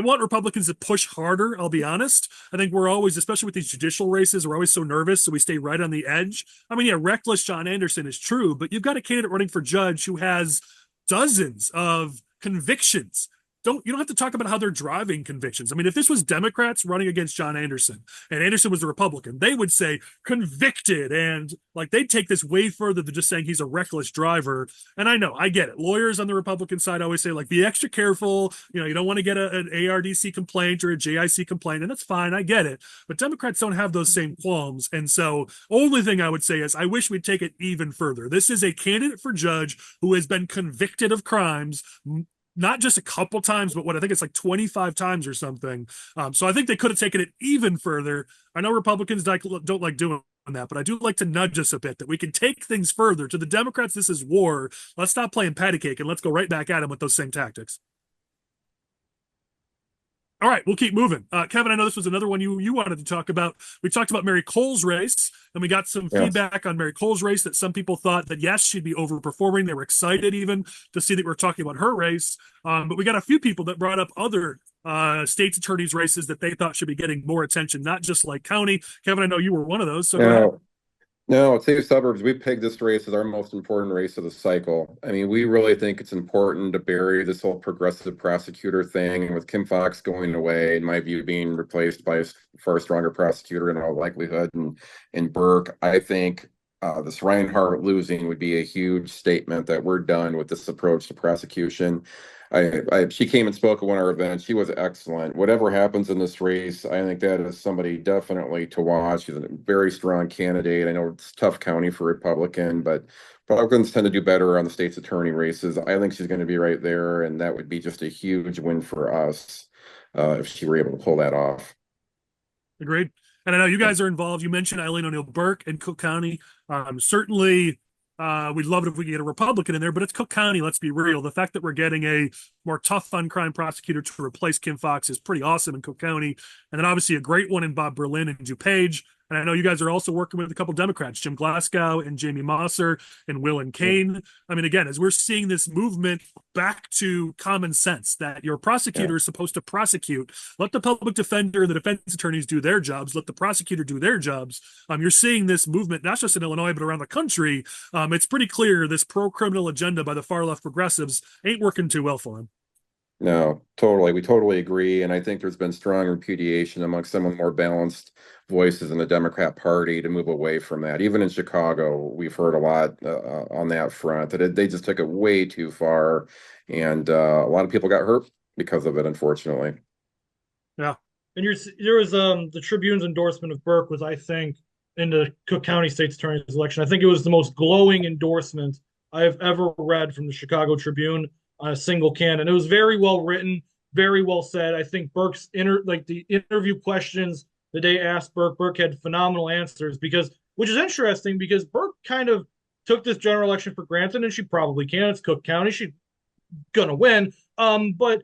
Speaker 1: want Republicans to push harder, I'll be honest. I think we're always, especially with these judicial races, we're always so nervous, so we stay right on the edge. I mean, reckless John Anderson is true, but you've got a candidate running for judge who has dozens of convictions you don't have to talk about how they're driving convictions. I mean, if this was Democrats running against John Anderson and Anderson was a Republican, they would say convicted, and like they'd take this way further than just saying he's a reckless driver. And I know, I get it. Lawyers on the Republican side always say, like, be extra careful. You don't want to get an ARDC complaint or a JIC complaint, and that's fine. I get it. But Democrats don't have those same qualms. And so only thing I would say is I wish we'd take it even further. This is a candidate for judge who has been convicted of crimes, not just a couple times, but what I think it's like 25 times or something. So I think they could have taken it even further. I know Republicans don't like doing that, but I do like to nudge us a bit that we can take things further. To the Democrats, this is war. Let's stop playing patty cake and let's go right back at them with those same tactics. All right, we'll keep moving. Kevin, I know this was another one you wanted to talk about. We talked about Mary Cole's race, and we got some feedback on Mary Cole's race that some people thought that, yes, she'd be overperforming. They were excited even to see that we're talking about her race. But we got a few people that brought up other state's attorneys' races that they thought should be getting more attention, not just like county. Kevin, I know you were one of those. So
Speaker 3: No, I'd say Suburbs, we pegged this race as our most important race of the cycle. I mean, we really think it's important to bury this whole progressive prosecutor thing. And with Kim Foxx going away, in my view, being replaced by a far stronger prosecutor in all likelihood, and Burke, I think this Reinhardt losing would be a huge statement that we're done with this approach to prosecution. She came and spoke at one of our events. She was excellent. Whatever happens in this race, I think that is somebody definitely to watch. She's a very strong candidate. I know it's a tough county for Republican, but Republicans tend to do better on the state's attorney races. I think she's going to be right there, and that would be just a huge win for us if she were able to pull that off.
Speaker 1: Agreed. And I know you guys are involved. You mentioned Eileen O'Neill Burke in Cook County. Certainly, we'd love it if we could get a Republican in there, but it's Cook County. Let's be real. The fact that we're getting a more tough on crime prosecutor to replace Kim Foxx is pretty awesome in Cook County. And then obviously a great one in Bob Berlin and DuPage. And I know you guys are also working with a couple Democrats, Jim Glasgow and Jamie Mosser and Will and Kane. I mean, again, as we're seeing this movement back to common sense that your prosecutor is supposed to prosecute, let the public defender and the defense attorneys do their jobs, let the prosecutor do their jobs. You're seeing this movement, not just in Illinois, but around the country. It's pretty clear this pro-criminal agenda by the far-left progressives ain't working too well for them.
Speaker 3: No, totally. We totally agree. And I think there's been strong repudiation amongst some of the more balanced voices in the Democrat Party to move away from that. Even in Chicago, we've heard a lot on that front, that they just took it way too far. And a lot of people got hurt because of it, unfortunately.
Speaker 6: Yeah. And there was the Tribune's endorsement of Burke was, I think, in the Cook County State's Attorney's election. I think it was the most glowing endorsement I have ever read from the Chicago Tribune on a single candidate. It was very well written, very well said. I think Burke's the interview questions that they asked Burke had phenomenal answers, which is interesting because Burke kind of took this general election for granted, and she probably can. It's Cook County. She's gonna win. But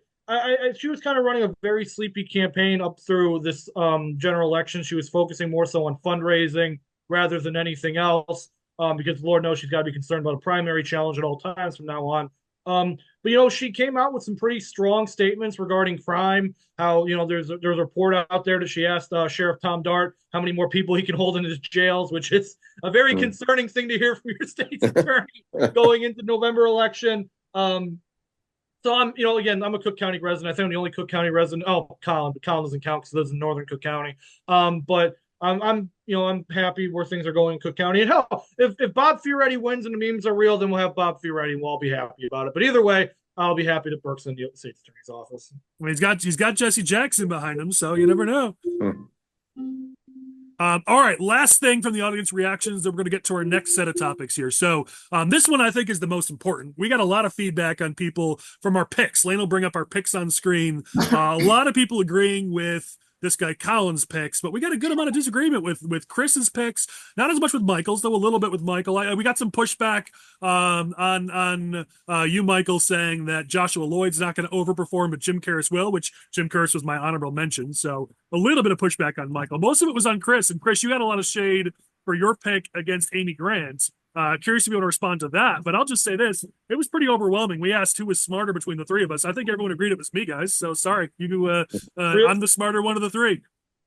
Speaker 6: she was kind of running a very sleepy campaign up through this general election. She was focusing more so on fundraising rather than anything else, because Lord knows she's got to be concerned about a primary challenge at all times from now on. But she came out with some pretty strong statements regarding crime. How there's a report out there that she asked Sheriff Tom Dart how many more people he can hold in his jails, which is a very concerning thing to hear from your state's attorney going into November election. So I'm a Cook County resident. I think I'm the only Cook County resident. Oh, Collin, but Collin doesn't count because he lives in northern Cook County. But I'm happy where things are going in Cook County. And hell, if Bob Fioretti wins and the memes are real, then we'll have Bob Fioretti and we'll all be happy about it. But either way, I'll be happy that Burke's in the state's attorney's office.
Speaker 1: Well, he's got Jesse Jackson behind him, so you never know. All right, last thing from the audience reactions, then we're going to get to our next set of topics here. So this one I think is the most important. We got a lot of feedback on people from our picks. Lane will bring up our picks on screen. A lot of people agreeing with this guy Collin's picks, but we got a good amount of disagreement with Chris's picks. Not as much with Michael's, though a little bit with Michael. We got some pushback on you, Michael, saying that Joshua Lloyd's not going to overperform, but Jim Karras will, which Jim Karras was my honorable mention. So a little bit of pushback on Michael. Most of it was on Chris, and Chris, you got a lot of shade for your pick against Amy Grant. Curious to be able to respond to that, but I'll just say this. It was pretty overwhelming. We asked who was smarter between the three of us. I think everyone agreed it was me, guys. So sorry. I'm the smarter one of the three.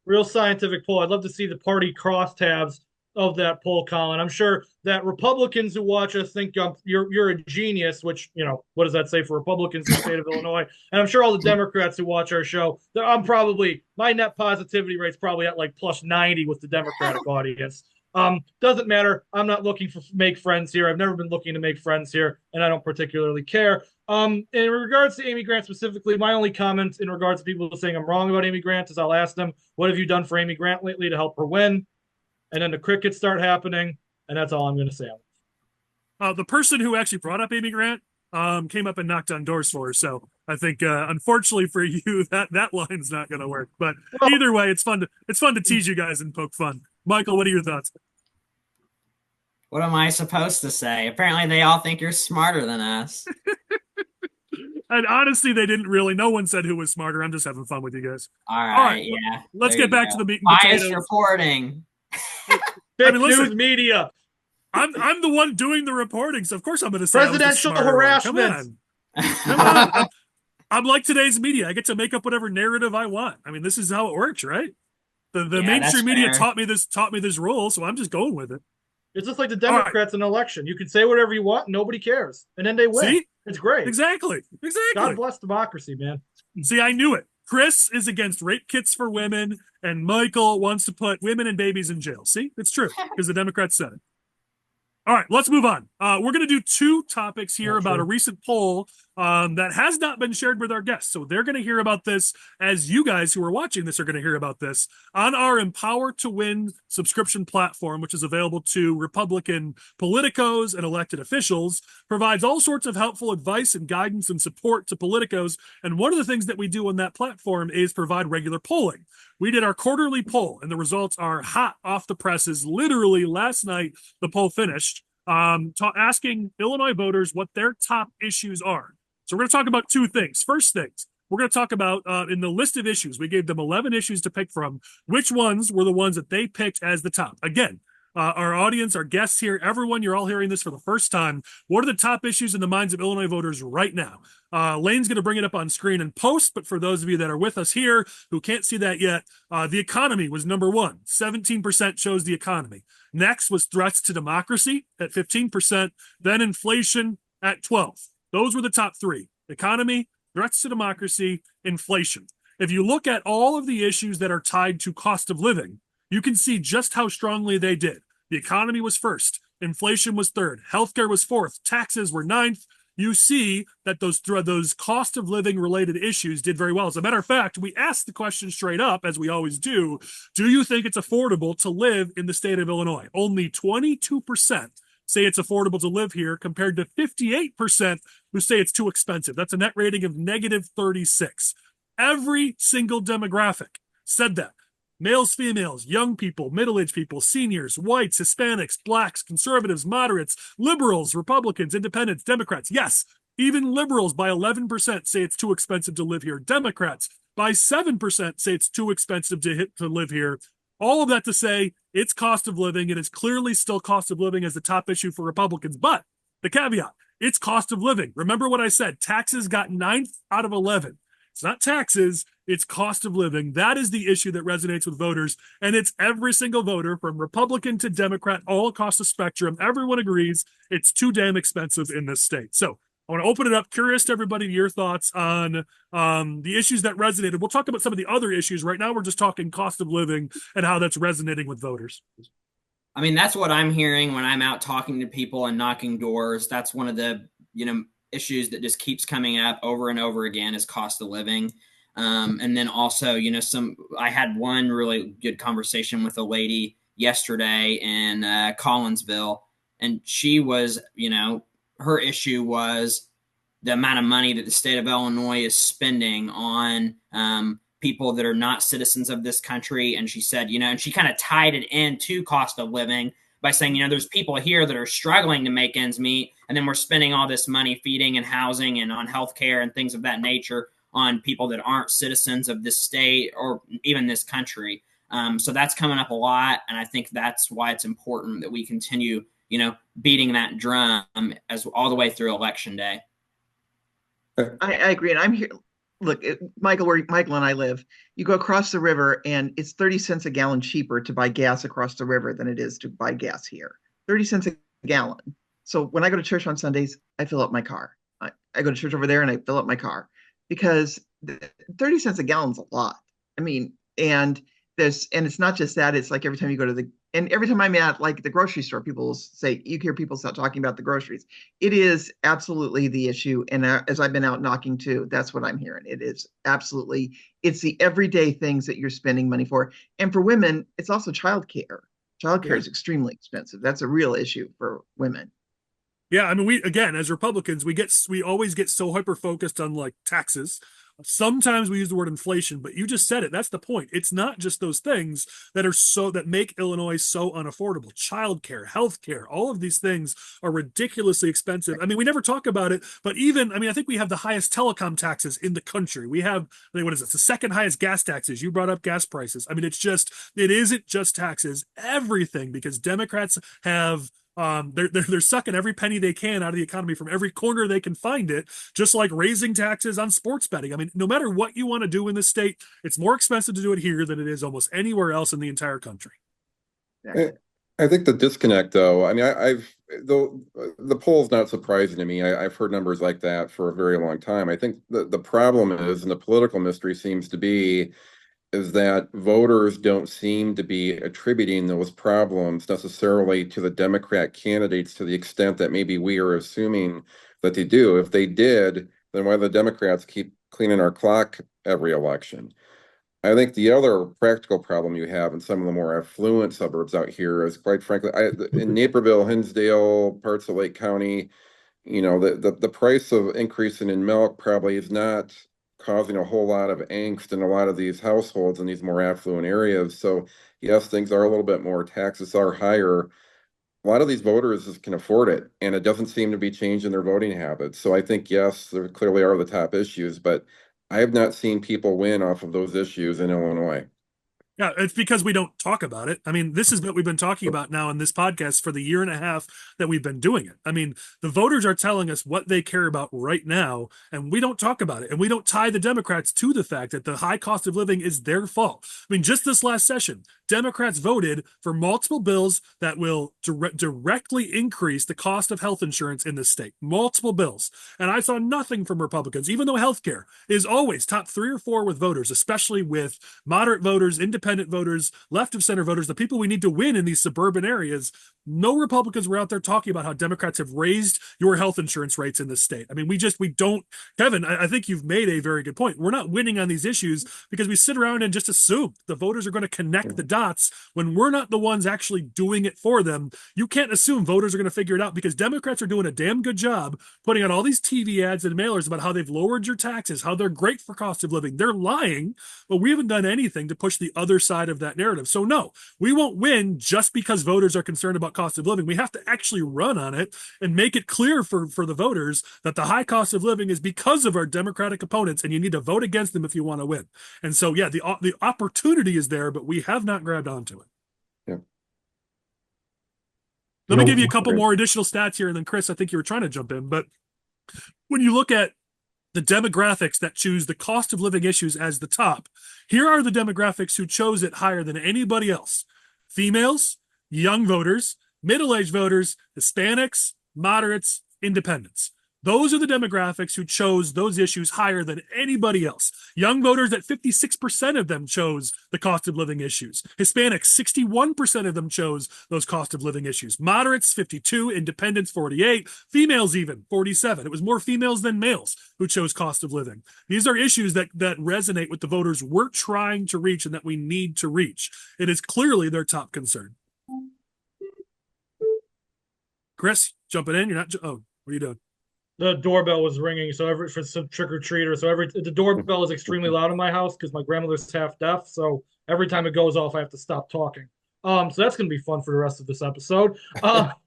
Speaker 6: Real scientific poll. I'd love to see the party crosstabs of that poll, Colin. I'm sure that Republicans who watch us think you're a genius, which, what does that say for Republicans in the state of Illinois? And I'm sure all the Democrats who watch our show, my net positivity rate's probably at like plus 90 with the Democratic audience. Doesn't matter. I'm not looking to make friends here. I've never been looking to make friends here, and I don't particularly care. In regards to Amy Grant specifically, my only comment in regards to people saying I'm wrong about Amy Grant is I'll ask them, what have you done for Amy Grant lately to help her win? And then the crickets start happening, and that's all I'm going to say.
Speaker 1: The person who actually brought up Amy Grant came up and knocked on doors for her. So I think, unfortunately for you, that line's not going to work. But either way, it's fun to tease you guys and poke fun. Michael, what are your thoughts?
Speaker 2: What am I supposed to say? Apparently, they all think you're smarter than us.
Speaker 1: And honestly, they didn't really. No one said who was smarter. I'm just having fun with you guys.
Speaker 2: All right, yeah.
Speaker 1: Let's get back to the meat and
Speaker 2: potatoes.
Speaker 1: Biased
Speaker 2: reporting.
Speaker 6: News media.
Speaker 1: I'm the one doing the reporting, so of course I'm going to say
Speaker 6: presidential harassment.
Speaker 1: Come on. I'm like today's media. I get to make up whatever narrative I want. I mean, this is how it works, right? The mainstream media taught me this rule, so I'm just going with it.
Speaker 6: It's just like the Democrats in an election. You can say whatever you want, nobody cares, and then they win.
Speaker 1: See?
Speaker 6: It's great.
Speaker 1: Exactly.
Speaker 6: God bless democracy, man.
Speaker 1: See, I knew it. Chris is against rape kits for women, and Michael wants to put women and babies in jail. See, it's true because the Democrats said it. All right, let's move on. We're going to do two topics here about a recent poll that has not been shared with our guests. So they're going to hear about this as you guys who are watching this are going to hear about this on our EmpowerToWin subscription platform, which is available to Republican politicos and elected officials, provides all sorts of helpful advice and guidance and support to politicos. And one of the things that we do on that platform is provide regular polling. We did our quarterly poll, and the results are hot off the presses. Literally last night, the poll finished, asking Illinois voters what their top issues are. So we're going to talk about two things. First things, we're going to talk about in the list of issues, we gave them 11 issues to pick from, which ones were the ones that they picked as the top. Again, our audience, our guests here, everyone, you're all hearing this for the first time. What are the top issues in the minds of Illinois voters right now? Lane's going to bring it up on screen and post, but for those of you that are with us here who can't see that yet, the economy was number one. 17% chose the economy. Next was threats to democracy at 15%, then inflation at 12%. Those were the top three: economy, threats to democracy, inflation. If you look at all of the issues that are tied to cost of living, you can see just how strongly they did. The economy was first, inflation was third, healthcare was fourth, taxes were ninth. You see that those cost of living related issues did very well. As a matter of fact, we asked the question straight up, as we always do you think it's affordable to live in the state of Illinois? Only 22% say it's affordable to live here, compared to 58% who say it's too expensive. That's a net rating of -36. Every single demographic said that. Males, females, young people, middle-aged people, seniors, whites, Hispanics, blacks, conservatives, moderates, liberals, Republicans, independents, Democrats. Yes, even liberals by 11% say it's too expensive to live here. Democrats by 7% say it's too expensive to live here. All of that to say, it's cost of living. It is clearly still cost of living as the top issue for Republicans. But the caveat, it's cost of living. Remember what I said, taxes got 9th out of 11. It's not taxes, it's cost of living. That is the issue that resonates with voters. And it's every single voter from Republican to Democrat, all across the spectrum. Everyone agrees it's too damn expensive in this state. So I want to open it up. Curious to everybody, your thoughts on the issues that resonated. We'll talk about some of the other issues. Right now, we're just talking cost of living and how that's resonating with voters.
Speaker 2: I mean, that's what I'm hearing when I'm out talking to people and knocking doors. That's one of the, issues that just keeps coming up over and over again is cost of living. And then also, I had one really good conversation with a lady yesterday in Collinsville, and she was, her issue was the amount of money that the state of Illinois is spending on people that are not citizens of this country. And she said, and she kind of tied it into cost of living by saying, there's people here that are struggling to make ends meet, and then we're spending all this money feeding and housing and on healthcare and things of that nature on people that aren't citizens of this state or even this country. So that's coming up a lot, and I think that's why it's important that we continue, beating that drum as all the way through Election Day.
Speaker 4: I agree, and I'm here. look, Michael, where Michael and I live, you go across the river and it's 30 cents a gallon cheaper to buy gas across the river than it is to buy gas here. 30 cents a gallon. So when I go to church on Sundays, I fill up my car. I go to church over there and I fill up my car because 30 cents a gallon is a lot. I mean, and it's not just that, it's like every time you go to every time I'm at like the grocery store, people will say, you hear people start talking about the groceries. It is absolutely the issue. And as I've been out knocking too, that's what I'm hearing. It is absolutely, it's the everyday things that you're spending money for. And for women, it's also childcare. Childcare is extremely expensive. That's a real issue for women.
Speaker 1: Yeah, I mean, we again, as Republicans, we always get so hyper focused on like taxes. Sometimes we use the word inflation, but you just said it. That's the point. It's not just those things that make Illinois so unaffordable. Childcare, healthcare, all of these things are ridiculously expensive. I mean, we never talk about it, but I think we have the highest telecom taxes in the country. We have, what is it? The second highest gas taxes. You brought up gas prices. I mean, it isn't just taxes, everything, because Democrats have they're sucking every penny they can out of the economy from every corner they can find it, just like raising taxes on sports betting. I mean, no matter what you want to do in this state, it's more expensive to do it here than it is almost anywhere else in the entire country.
Speaker 3: I think the disconnect, though, I mean, the poll's not surprising to me. I've heard numbers like that for a very long time. I think the problem is, and the political mystery seems to be, is that voters don't seem to be attributing those problems necessarily to the Democrat candidates to the extent that maybe we are assuming that they do. If they did, then why do the Democrats keep cleaning our clock every election? I think the other practical problem you have in some of the more affluent suburbs out here is, quite frankly, in Naperville, Hinsdale, parts of Lake County, the price of increasing in milk probably is not causing a whole lot of angst in a lot of these households in these more affluent areas. So yes, things are a little bit more, taxes are higher. A lot of these voters can afford it, and it doesn't seem to be changing their voting habits. So I think, yes, there clearly are the top issues, but I have not seen people win off of those issues in Illinois.
Speaker 1: Yeah, it's because we don't talk about it. I mean, this is what we've been talking about now in this podcast for the year and a half that we've been doing it. I mean, the voters are telling us what they care about right now, and we don't talk about it. And we don't tie the Democrats to the fact that the high cost of living is their fault. I mean, just this last session, Democrats voted for multiple bills that will directly increase the cost of health insurance in the state. Multiple bills. And I saw nothing from Republicans, even though healthcare is always top 3 or 4 with voters, especially with moderate voters, independent voters, left of center voters, the people we need to win in these suburban areas. No Republicans were out there talking about how Democrats have raised your health insurance rates in this state. I mean, we don't, Kevin, I think you've made a very good point. We're not winning on these issues because we sit around and just assume the voters are going to connect the dots when we're not the ones actually doing it for them. You can't assume voters are going to figure it out because Democrats are doing a damn good job putting out all these TV ads and mailers about how they've lowered your taxes, how they're great for cost of living. They're lying, but we haven't done anything to push the other side of that narrative. So no, we won't win just because voters are concerned about cost of living. We have to actually run on it and make it clear for the voters that the high cost of living is because of our Democratic opponents, and you need to vote against them if you want to win. And so, yeah, the opportunity is there, but we have not grabbed onto it.
Speaker 3: Yeah.
Speaker 1: Let me give you a couple more additional stats here, and then Chris, I think you were trying to jump in, but when you look at the demographics that choose the cost of living issues as the top, here are the demographics who chose it higher than anybody else. Females, young voters, middle-aged voters, Hispanics, moderates, independents. Those are the demographics who chose those issues higher than anybody else. Young voters, at 56% of them chose the cost of living issues. Hispanics, 61% of them chose those cost of living issues. Moderates, 52, independents, 48, females even, 47. It was more females than males who chose cost of living. These are issues that resonate with the voters we're trying to reach and that we need to reach. It is clearly their top concern. Chris, jumping in? You're not. Oh, what are you doing?
Speaker 6: The doorbell was ringing, so for some trick or treater. So the doorbell is extremely loud in my house because my grandmother's half deaf. So every time it goes off, I have to stop talking. So that's gonna be fun for the rest of this episode.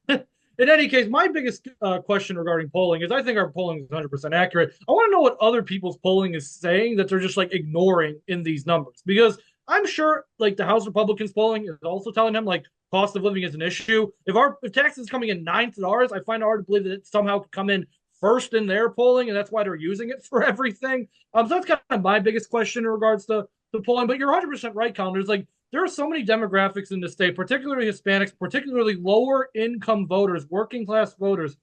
Speaker 6: In any case, my biggest question regarding polling is I think our polling is 100% accurate. I want to know what other people's polling is saying that they're just like ignoring in these numbers, because I'm sure like the House Republicans polling is also telling them like cost of living is an issue. If taxes coming in ninth at ours, I find it hard to believe that it somehow could come in first in their polling, and that's why they're using it for everything. So that's kind of my biggest question in regards to the polling. But you're 100% right, Colin. There's like, there are so many demographics in the state, particularly Hispanics, particularly lower income voters, working class voters,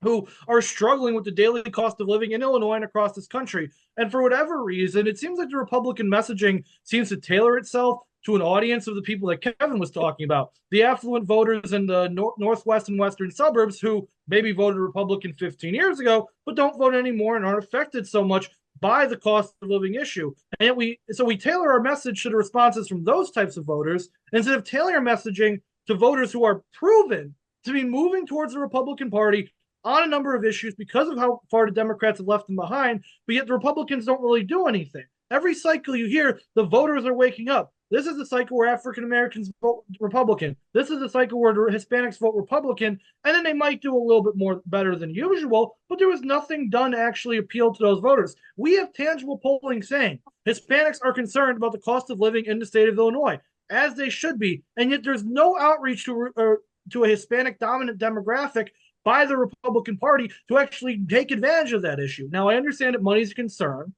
Speaker 6: who are struggling with the daily cost of living in Illinois and across this country. And for whatever reason, it seems like the Republican messaging seems to tailor itself to an audience of the people that Keevin was talking about, the affluent voters in the northwest and western suburbs who maybe voted Republican 15 years ago, but don't vote anymore and aren't affected so much by the cost of living issue. And yet we tailor our message to the responses from those types of voters instead of tailoring our messaging to voters who are proven to be moving towards the Republican Party on a number of issues because of how far the Democrats have left them behind, but yet the Republicans don't really do anything. Every cycle you hear, the voters are waking up. This is a cycle where African Americans vote Republican. This is a cycle where the Hispanics vote Republican, and then they might do a little bit more better than usual, but there was nothing done to actually appeal to those voters. We have tangible polling saying Hispanics are concerned about the cost of living in the state of Illinois, as they should be, and yet there's no outreach to a Hispanic dominant demographic by the Republican Party to actually take advantage of that issue. Now, I understand that money's a concern.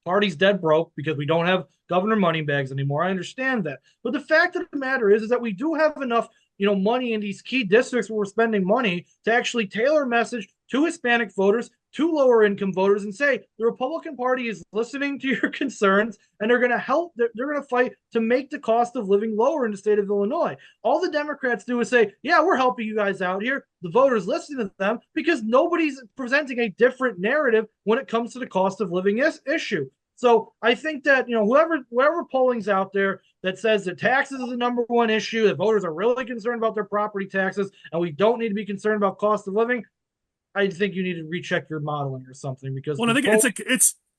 Speaker 6: Party's dead broke because we don't have governor money bags anymore. I understand that. But the fact of the matter is that we do have enough, money in these key districts where we're spending money to actually tailor a message to Hispanic voters, to lower income voters, and say the Republican Party is listening to your concerns and they're going to help, they're going to fight to make the cost of living lower in the state of Illinois. All the Democrats do is say, yeah, we're helping you guys out here. The voters listen to them because nobody's presenting a different narrative when it comes to the cost of living issue. So I think that, whoever polling's out there that says that taxes is the number one issue, that voters are really concerned about their property taxes, and we don't need to be concerned about cost of living, I think you need to recheck your modeling or something, because
Speaker 1: I think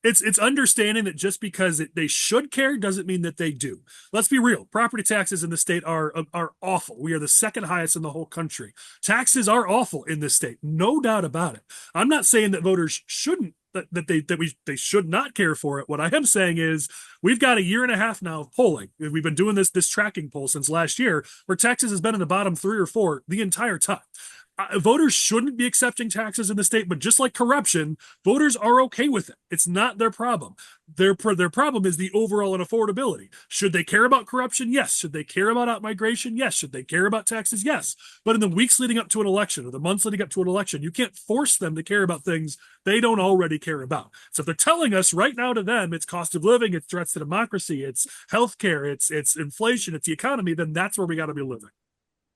Speaker 1: it's understanding that just because they should care doesn't mean that they do. Let's be real. Property taxes in the state are awful. We are the second highest in the whole country. Taxes are awful in this state, no doubt about it. I'm not saying that voters shouldn't, that they should not care for it. What I am saying is we've got a year and a half now of polling. We've been doing this tracking poll since last year, where Texas has been in the bottom 3 or 4 the entire time. Voters shouldn't be accepting taxes in the state, but just like corruption, voters are okay with it. It's not their problem. Their problem is the overall unaffordability. Should they care about corruption? Yes. Should they care about outmigration? Yes. Should they care about taxes? Yes. But in the weeks leading up to an election or the months leading up to an election, you can't force them to care about things they don't already care about. So if they're telling us right now to them it's cost of living, it's threats to democracy, it's healthcare, it's inflation, it's the economy, then that's where we got to be living.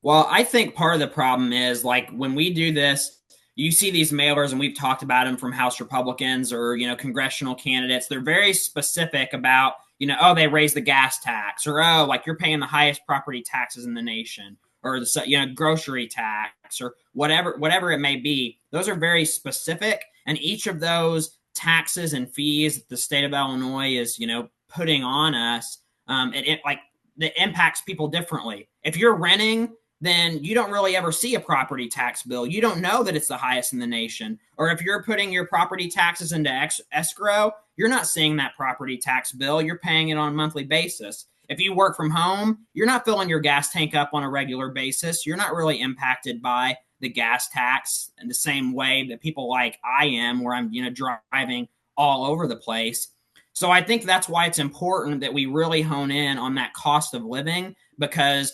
Speaker 2: Well, I think part of the problem is, like, when we do this, you see these mailers, and we've talked about them from House Republicans or, congressional candidates. They're very specific about, oh, they raised the gas tax, or, oh, like, you're paying the highest property taxes in the nation, or the, grocery tax, or whatever it may be. Those are very specific. And each of those taxes and fees that the state of Illinois is, putting on us, it impacts people differently. If you're renting, then you don't really ever see a property tax bill. You don't know that it's the highest in the nation. Or if you're putting your property taxes into escrow, you're not seeing that property tax bill. You're paying it on a monthly basis. If you work from home, you're not filling your gas tank up on a regular basis. You're not really impacted by the gas tax in the same way that people like I am, where I'm, driving all over the place. So I think that's why it's important that we really hone in on that cost of living, because,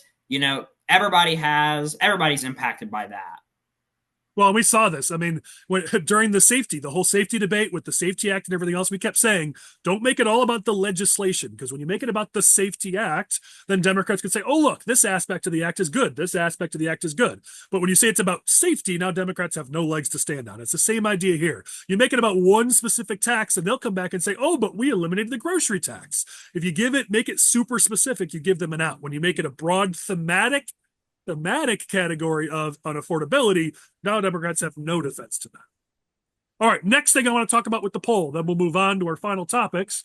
Speaker 2: everybody's impacted by that.
Speaker 1: Well, we saw this. I mean, during the whole safety debate with the Safety Act and everything else, we kept saying, don't make it all about the legislation, because when you make it about the Safety Act, then Democrats could say, oh, look, this aspect of the act is good. This aspect of the act is good. But when you say it's about safety, now Democrats have no legs to stand on. It's the same idea here. You make it about one specific tax, and they'll come back and say, oh, but we eliminated the grocery tax. If you make it super specific, you give them an out. When you make it a broad thematic category of unaffordability, now Democrats have no defense to that. All right, next thing I want to talk about with the poll, then we'll move on to our final topics,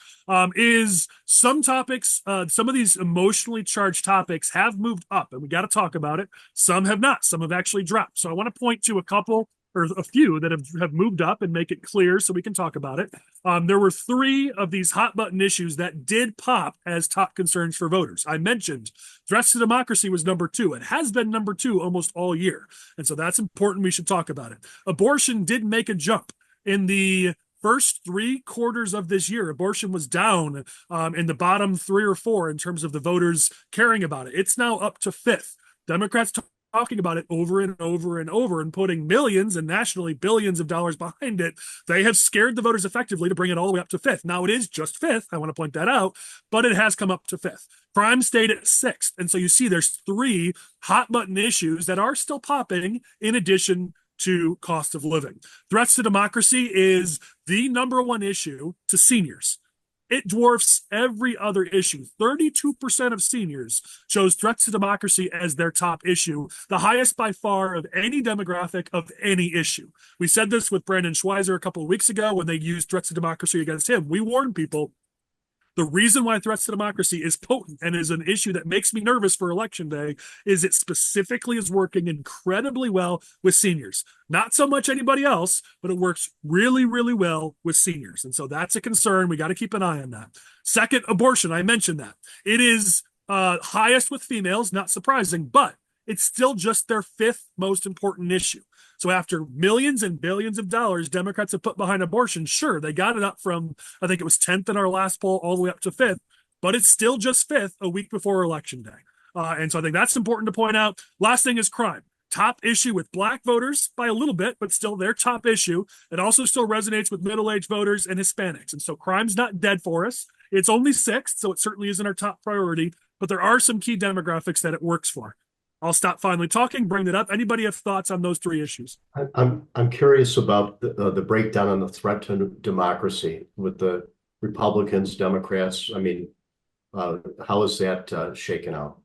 Speaker 1: is some topics, some of these emotionally charged topics have moved up, and we got to talk about it. Some have not. Some have actually dropped. So I want to point to a couple or a few that have moved up and make it clear so we can talk about it. There were 3 of these hot button issues that did pop as top concerns for voters. I mentioned threats to democracy was number 2. It has been number 2 almost all year. And so that's important. We should talk about it. Abortion did make a jump in the first 3 quarters of this year. Abortion was down in the bottom 3 or 4 in terms of the voters caring about it. It's now up to 5th. Democrats talking about it over and over and over and putting millions and nationally billions of dollars behind it. They have scared the voters effectively to bring it all the way up to 5th. Now it is just 5th. I want to point that out, but it has come up to 5th. Crime stayed at 6th. And so you see there's 3 hot button issues that are still popping in addition to cost of living. Threats to democracy is the number 1 issue to seniors. It dwarfs every other issue. 32% of seniors chose threats to democracy as their top issue, the highest by far of any demographic of any issue. We said this with Brandun Schweizer a couple of weeks ago when they used threats to democracy against him. We warned people the reason why threats to democracy is potent and is an issue that makes me nervous for election day is it specifically is working incredibly well with seniors. Not so much anybody else, but it works really, really well with seniors. And so that's a concern. We got to keep an eye on that. Second, abortion. I mentioned that. It is highest with females, not surprising, but it's still just their 5th most important issue. So after millions and billions of dollars Democrats have put behind abortion, sure, they got it up from, I think it was 10th in our last poll, all the way up to 5th, but it's still just 5th a week before Election Day. And so I think that's important to point out. Last thing is crime. Top issue with Black voters by a little bit, but still their top issue. It also still resonates with middle-aged voters and Hispanics. And so crime's not dead for us. It's only 6th, so it certainly isn't our top priority, but there are some key demographics that it works for. I'll stop finally talking, bring it up. Anybody have thoughts on those 3 issues?
Speaker 5: I'm curious about the breakdown on the threat to democracy with the Republicans, Democrats. I mean, how is that shaken out?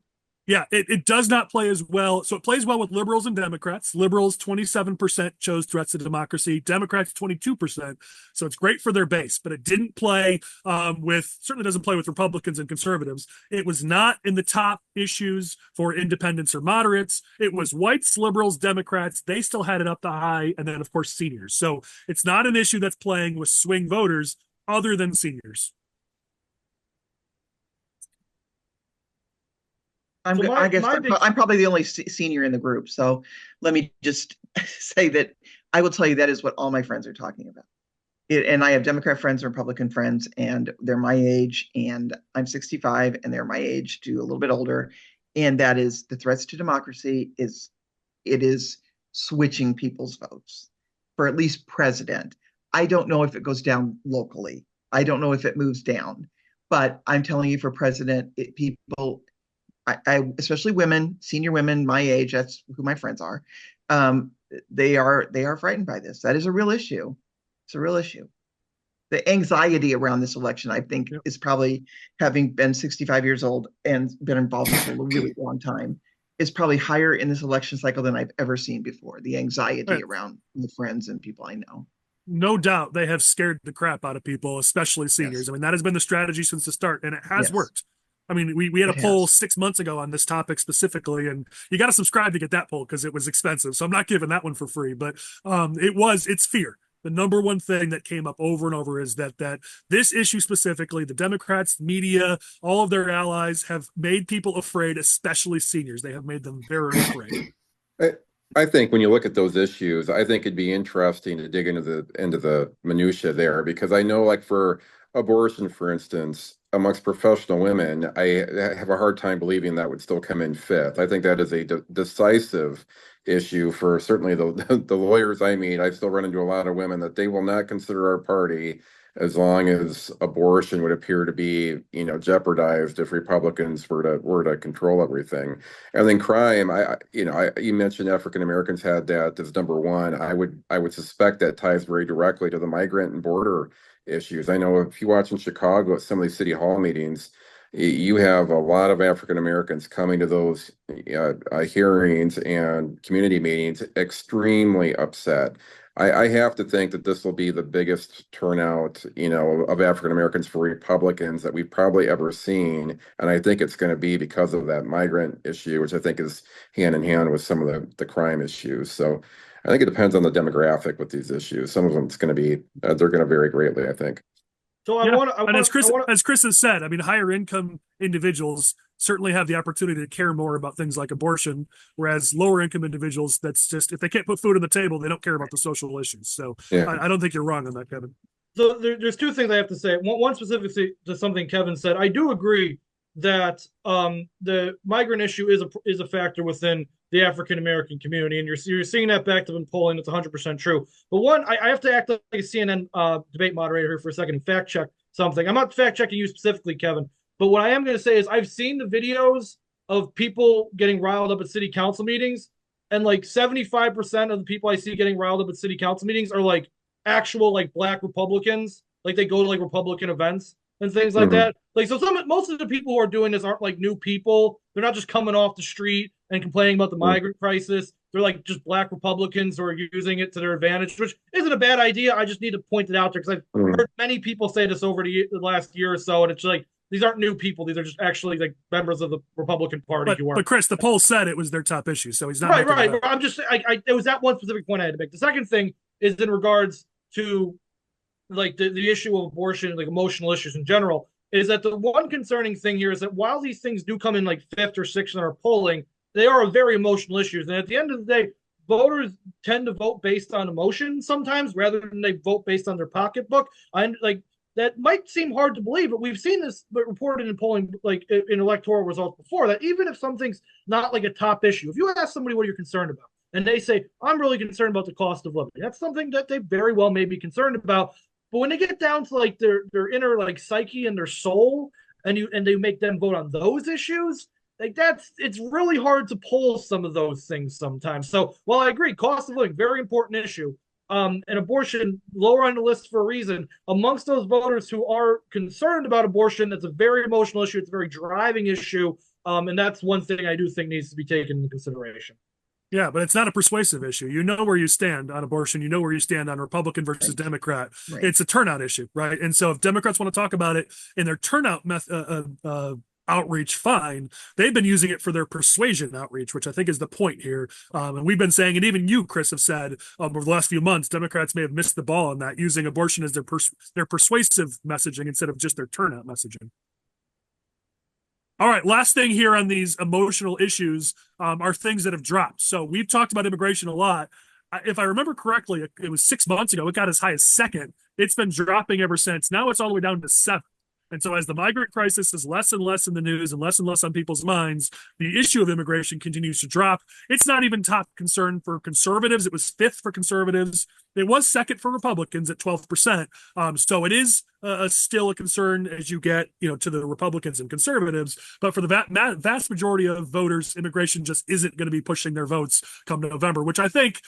Speaker 1: Yeah, it does not play as well. So it plays well with liberals and Democrats. Liberals, 27% chose threats to democracy. Democrats, 22%. So it's great for their base, but it didn't play certainly doesn't play with Republicans and conservatives. It was not in the top issues for independents or moderates. It was whites, liberals, Democrats. They still had it up the high. And then, of course, seniors. So it's not an issue that's playing with swing voters other than seniors.
Speaker 4: I'm probably the only senior in the group. So let me just say that I will tell you that is what all my friends are talking about. And I have Democrat friends and Republican friends, and they're my age, and I'm 65, and they're my age to a little bit older. And that is the threats to democracy it is switching people's votes for at least president. I don't know if it goes down locally. I don't know if it moves down, but I'm telling you for president, people, I especially women, senior women my age, that's who my friends are. They are frightened by this. That is a real issue. It's a real issue. The anxiety around this election, I think, is probably, having been 65 years old and been involved for a really long time, is probably higher in this election cycle than I've ever seen before. The anxiety around the friends and people I know.
Speaker 1: No doubt they have scared the crap out of people, especially seniors. Yes. I mean, that has been the strategy since the start, and it has worked. I mean, we had a poll 6 months ago on this topic specifically, and you got to subscribe to get that poll because it was expensive. So I'm not giving that one for free, but it's fear. The number one thing that came up over and over is that this issue specifically, the Democrats, media, all of their allies have made people afraid, especially seniors. They have made them very afraid.
Speaker 3: I think when you look at those issues, I think it'd be interesting to dig into the minutia there, because I know, like for abortion, for instance, amongst professional women, I have a hard time believing that would still come in 5th. I think that is a decisive issue for certainly the lawyers I meet. I still run into a lot of women that they will not consider our party as long as abortion would appear to be, jeopardized if Republicans were to control everything. And then crime, you mentioned African Americans had that as number 1. I would suspect that ties very directly to the migrant and border issues. I know if you watch in Chicago at some of these city hall meetings, you have a lot of African Americans coming to those hearings and community meetings extremely upset. I have to think that this will be the biggest turnout, of African Americans for Republicans that we've probably ever seen. And I think it's going to be because of that migrant issue, which I think is hand in hand with some of the crime issues. So I think it depends on the demographic with these issues. Some of them it's going to be they're going to vary greatly, I think.
Speaker 6: So
Speaker 1: and as Chris has said, I mean, higher income individuals certainly have the opportunity to care more about things like abortion, whereas lower income individuals, that's just, if they can't put food on the table, they don't care about the social issues. So
Speaker 3: Yeah.
Speaker 1: I don't think you're wrong on that, Kevin.
Speaker 6: So there's two things I have to say. One specifically to something Kevin said. I do agree that the migrant issue is a factor within the African American community, and you're seeing that backed up in polling. That's 100% true. But one, I have to act like a CNN debate moderator here for a second and fact check something. I'm not fact checking you specifically, Kevin, but what I am going to say is I've seen the videos of people getting riled up at city council meetings, and like 75% of the people I see getting riled up at city council meetings are like actual like black Republicans. Like they go to like Republican events and things like that. Like, so most of the people who are doing this aren't like new people. They're not just coming off the street and complaining about the migrant crisis. They're like just black Republicans who are using it to their advantage, which isn't a bad idea. I just need to point it out there because I've heard many people say this over the last year or so, and it's like, these aren't new people. These are just actually like members of the Republican Party who are.
Speaker 1: But Chris, the poll said it was their top issue, so he's not
Speaker 6: right. I'm just, it was that one specific point I had to make. The second thing is in regards to like the issue of abortion, like emotional issues in general, is that the one concerning thing here is that while these things do come in like fifth or sixth in our polling, they are very emotional issues. And at the end of the day, voters tend to vote based on emotion sometimes rather than they vote based on their pocketbook. And like that might seem hard to believe, but we've seen this reported in polling, like in electoral results before, that even if something's not like a top issue, if you ask somebody what you're concerned about, and they say, I'm really concerned about the cost of living, that's something that they very well may be concerned about. But when they get down to like their inner like psyche and their soul, and they make them vote on those issues, like it's really hard to pull some of those things sometimes. So while I agree, cost of living, very important issue, and abortion lower on the list for a reason. Amongst those voters who are concerned about abortion, that's a very emotional issue. It's a very driving issue, and that's one thing I do think needs to be taken into consideration.
Speaker 1: Yeah, but it's not a persuasive issue. You know where you stand on abortion. You know where you stand on Republican versus Democrat. Right. It's a turnout issue, right? And so if Democrats want to talk about it in their turnout outreach, fine. They've been using it for their persuasion outreach, which I think is the point here. And we've been saying, and even you, Chris, have said over the last few months, Democrats may have missed the ball on that, using abortion as their persuasive messaging instead of just their turnout messaging. All right, last thing here on these emotional issues are things that have dropped. So we've talked about immigration a lot. If I remember correctly, it was 6 months ago. It got as high as second. It's been dropping ever since. Now it's all the way down to 7th. And so as the migrant crisis is less and less in the news and less on people's minds, the issue of immigration continues to drop. It's not even top concern for conservatives. It was 5th for conservatives. It was 2nd for Republicans at 12%. So it is still a concern as you get, to the Republicans and conservatives. But for the vast majority of voters, immigration just isn't going to be pushing their votes come November, which I think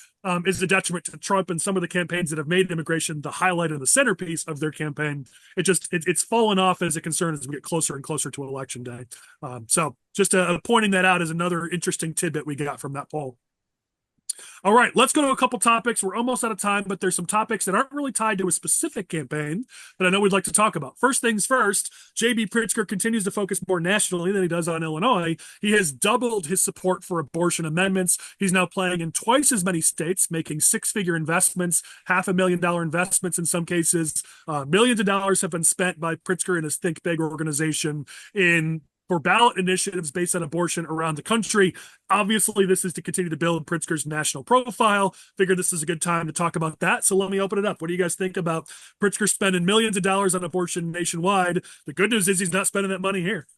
Speaker 1: is a detriment to Trump and some of the campaigns that have made immigration the highlight and the centerpiece of their campaign. It's fallen off as a concern as we get closer and closer to election day. So just pointing that out as another interesting tidbit we got from that poll. All right, let's go to a couple topics. We're almost out of time, but there's some topics that aren't really tied to a specific campaign that I know we'd like to talk about. First things first, J.B. Pritzker continues to focus more nationally than he does on Illinois. He has doubled his support for abortion amendments. He's now playing in twice as many states, making 6-figure investments, $500,000 investments in some cases. Millions of dollars have been spent by Pritzker and his Think Big organization for ballot initiatives based on abortion around the country. Obviously, this is to continue to build Pritzker's national profile. Figure this is a good time to talk about that. So let me open it up. What do you guys think about Pritzker spending millions of dollars on abortion nationwide? The good news is he's not spending that money here.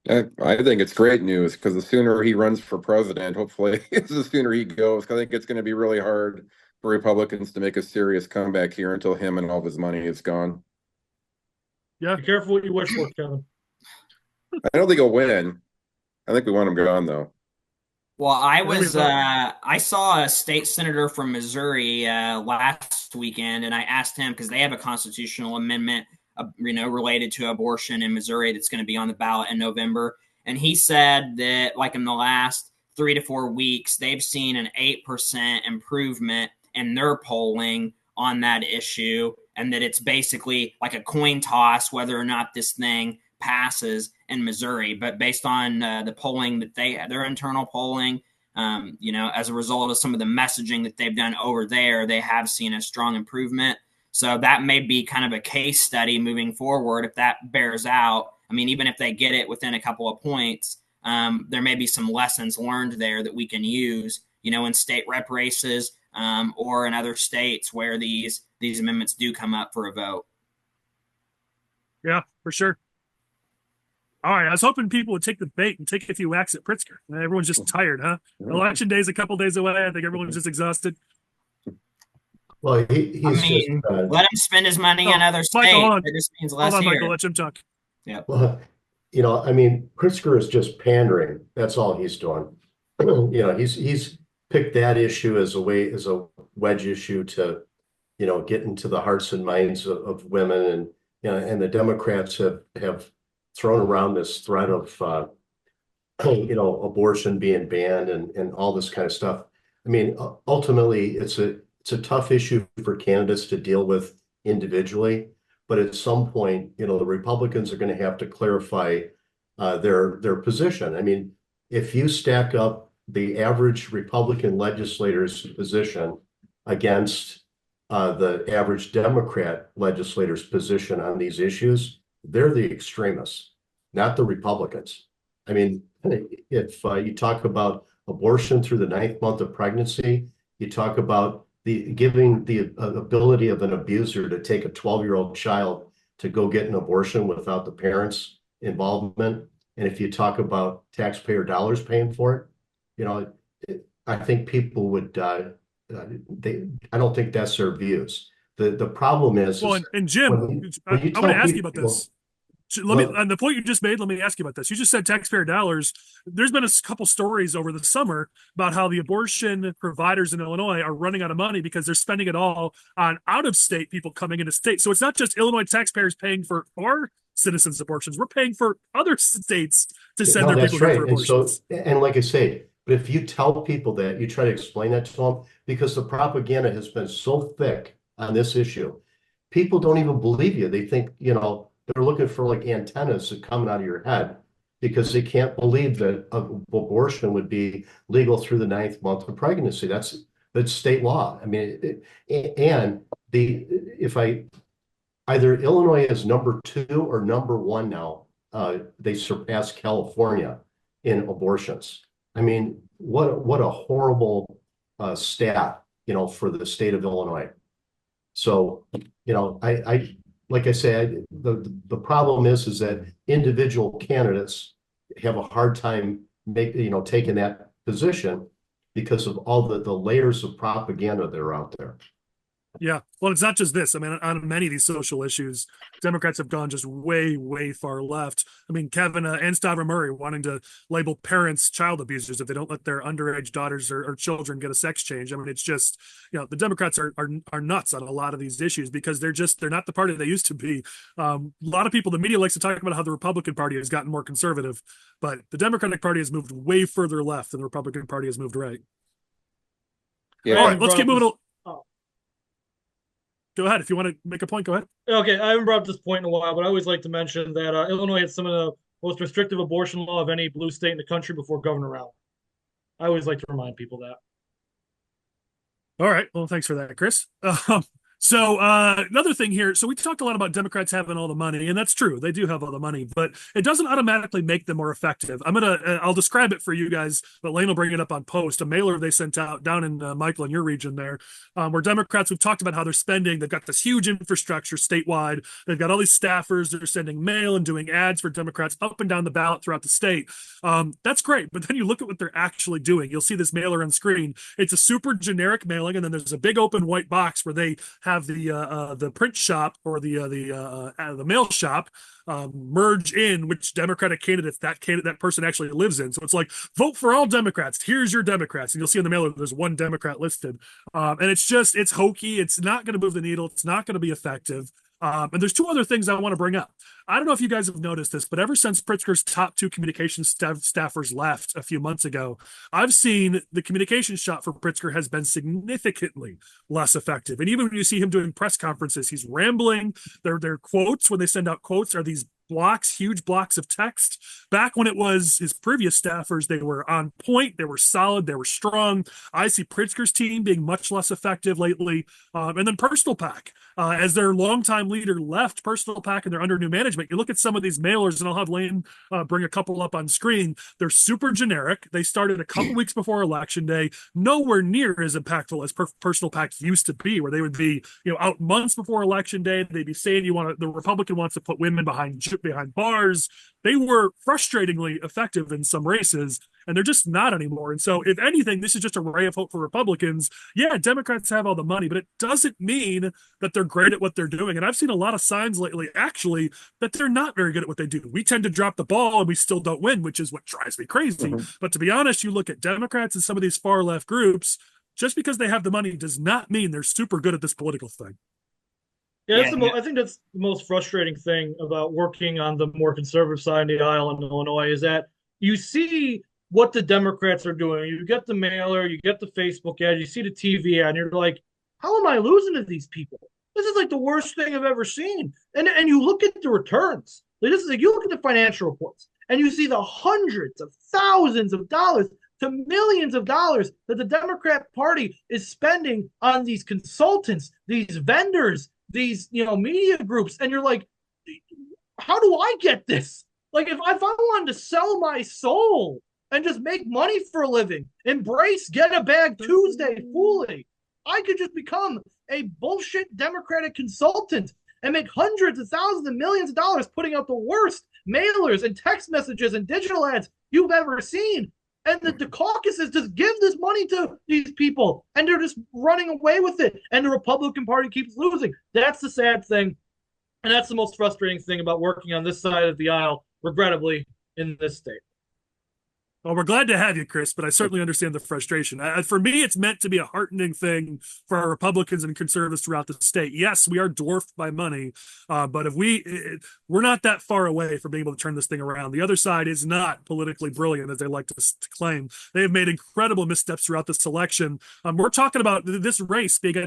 Speaker 3: I think it's great news because the sooner he runs for president, hopefully, the sooner he goes. I think it's going to be really hard for Republicans to make a serious comeback here until him and all of his money is gone.
Speaker 6: Yeah, be careful what you wish for, Kevin.
Speaker 3: I don't think he'll win. I think we want him gone, though.
Speaker 2: Well, I saw a state senator from Missouri last weekend, and I asked him because they have a constitutional amendment, related to abortion in Missouri that's going to be on the ballot in November. And he said that, like in the last 3 to 4 weeks, they've seen an 8% improvement in their polling on that issue, and that it's basically like a coin toss whether or not this thing passes in Missouri. But based on the polling that their internal polling, As a result of some of the messaging that they've done over there, they have seen a strong improvement. So that may be kind of a case study moving forward if that bears out. I mean, even if they get it within a couple of points, there may be some lessons learned there that we can use, in state rep races or in other states where these amendments do come up for a vote.
Speaker 1: Yeah, for sure. All right, I was hoping people would take the bait and take a few whacks at Pritzker. Everyone's just tired, huh? Election day's a couple days away. I think everyone's just exhausted.
Speaker 5: Well, he's
Speaker 2: let him spend his money in other states.
Speaker 1: Michael,
Speaker 2: it just means less here.
Speaker 1: Michael, let him talk.
Speaker 2: Yeah.
Speaker 5: Well, Pritzker is just pandering. That's all he's doing. He's picked that issue as a wedge issue to, get into the hearts and minds of women, and the Democrats have thrown around this threat of abortion being banned and all this kind of stuff. I mean, ultimately, it's a tough issue for candidates to deal with individually, but at some point, the Republicans are going to have to clarify their position. I mean, if you stack up the average Republican legislator's position against the average Democrat legislator's position on these issues, they're the extremists, not the Republicans. I mean, if you talk about abortion through the 9th month of pregnancy, you talk about giving the ability of an abuser to take a 12-year-old child to go get an abortion without the parents' involvement. And if you talk about taxpayer dollars paying for it, I think people would, I don't think that's their views. The problem is.
Speaker 1: Well, and Jim, I want to ask you about this. On the point you just made, let me ask you about this. You just said taxpayer dollars. There's been a couple stories over the summer about how the abortion providers in Illinois are running out of money because they're spending it all on out-of-state people coming into state. So it's not just Illinois taxpayers paying for our citizens' abortions. We're paying for other states to send their people here for abortions.
Speaker 5: And like I say, but if you tell people that, you try to explain that to them, because the propaganda has been so thick on this issue, people don't even believe you. They think, they're looking for like antennas that coming out of your head because they can't believe that abortion would be legal through the 9th month of pregnancy. That's state law. I mean, either Illinois is number 2 or number 1 now. They surpass California in abortions. I mean, what a horrible stat, for the state of Illinois. So, like I said, the problem is that individual candidates have a hard time taking that position because of all the layers of propaganda that are out there.
Speaker 1: Yeah. Well, it's not just this. I mean, on many of these social issues, Democrats have gone just way, way far left. I mean, Keevin and Stavra Murray wanting to label parents child abusers if they don't let their underage daughters or children get a sex change. I mean, it's just, the Democrats are nuts on a lot of these issues because they're not the party they used to be. A lot of people, the media likes to talk about how the Republican Party has gotten more conservative, but the Democratic Party has moved way further left than the Republican Party has moved right.
Speaker 3: Yeah.
Speaker 1: All right, let's keep moving on. Go ahead. If you want to make a point, go ahead.
Speaker 6: Okay, I haven't brought up this point in a while, but I always like to mention that Illinois had some of the most restrictive abortion law of any blue state in the country before Governor Allen. I always like to remind people that.
Speaker 1: All right. Well, thanks for that, Chris. So another thing here. So we talked a lot about Democrats having all the money, and that's true. They do have all the money, but it doesn't automatically make them more effective. I'll describe it for you guys, but Lane will bring it up on post. A mailer they sent out down in Michael, in your region there, where Democrats, we've talked about how they're spending. They've got this huge infrastructure statewide. They've got all these staffers. They're sending mail and doing ads for Democrats up and down the ballot throughout the state. That's great. But then you look at what they're actually doing. You'll see this mailer on screen. It's a super generic mailing, and then there's a big open white box where they have the print shop or the mail shop merge in which Democratic candidates that person actually lives in. So it's like, vote for all Democrats. Here's your Democrats, and you'll see in the mailer there's one Democrat listed, and it's hokey. It's not going to move the needle. It's not going to be effective. And there's 2 other things I want to bring up. I don't know if you guys have noticed this, but ever since Pritzker's top 2 communications staffers left a few months ago, I've seen the communications shot for Pritzker has been significantly less effective. And even when you see him doing press conferences, he's rambling. Their quotes, when they send out quotes, are these huge blocks of text. Back when it was his previous staffers, they were on point, they were solid, they were strong. I see Pritzker's team being much less effective lately. And then Personal Pack, as their longtime leader left Personal Pack and they're under new management. You look at some of these mailers, and I'll have Lane bring a couple up on screen. They're super generic. They started a couple weeks before Election Day, nowhere near as impactful as Personal Pack used to be, where they would be, out months before Election Day. They'd be saying the Republican wants to put women behind bars. They were frustratingly effective in some races, and they're just not anymore. And so, if anything, this is just a ray of hope for Republicans. Yeah, Democrats have all the money, but it doesn't mean that they're great at what they're doing. And I've seen a lot of signs lately, actually, that they're not very good at what they do. We tend to drop the ball and we still don't win, which is what drives me crazy. But to be honest, you look at Democrats and some of these far left groups, just because they have the money does not mean they're super good at this political thing.
Speaker 6: Yeah, I think that's the most frustrating thing about working on the more conservative side of the aisle in Illinois is that you see what the Democrats are doing. You get the mailer, you get the Facebook ad, you see the TV ad, and you're like, how am I losing to these people? This is like the worst thing I've ever seen. And you look at the returns. You look at the financial reports, and you see the hundreds of thousands of dollars to millions of dollars that the Democrat Party is spending on these consultants, these vendors, these media groups, and you're like, how do I get this? Like, if I wanted to sell my soul and just make money for a living, embrace Get a Bag Tuesday fully, I could just become a bullshit Democratic consultant and make hundreds of thousands and millions of dollars putting out the worst mailers and text messages and digital ads you've ever seen. And the caucuses just give this money to these people, and they're just running away with it. And the Republican Party keeps losing. That's the sad thing. And that's the most frustrating thing about working on this side of the aisle, regrettably, in this state.
Speaker 1: Well, we're glad to have you, Chris, but I certainly understand the frustration. For me, it's meant to be a heartening thing for our Republicans and conservatives throughout the state. Yes, we are dwarfed by money, but if we're not that far away from being able to turn this thing around. The other side is not politically brilliant, as they like to claim. They have made incredible missteps throughout this election. We're talking about this race being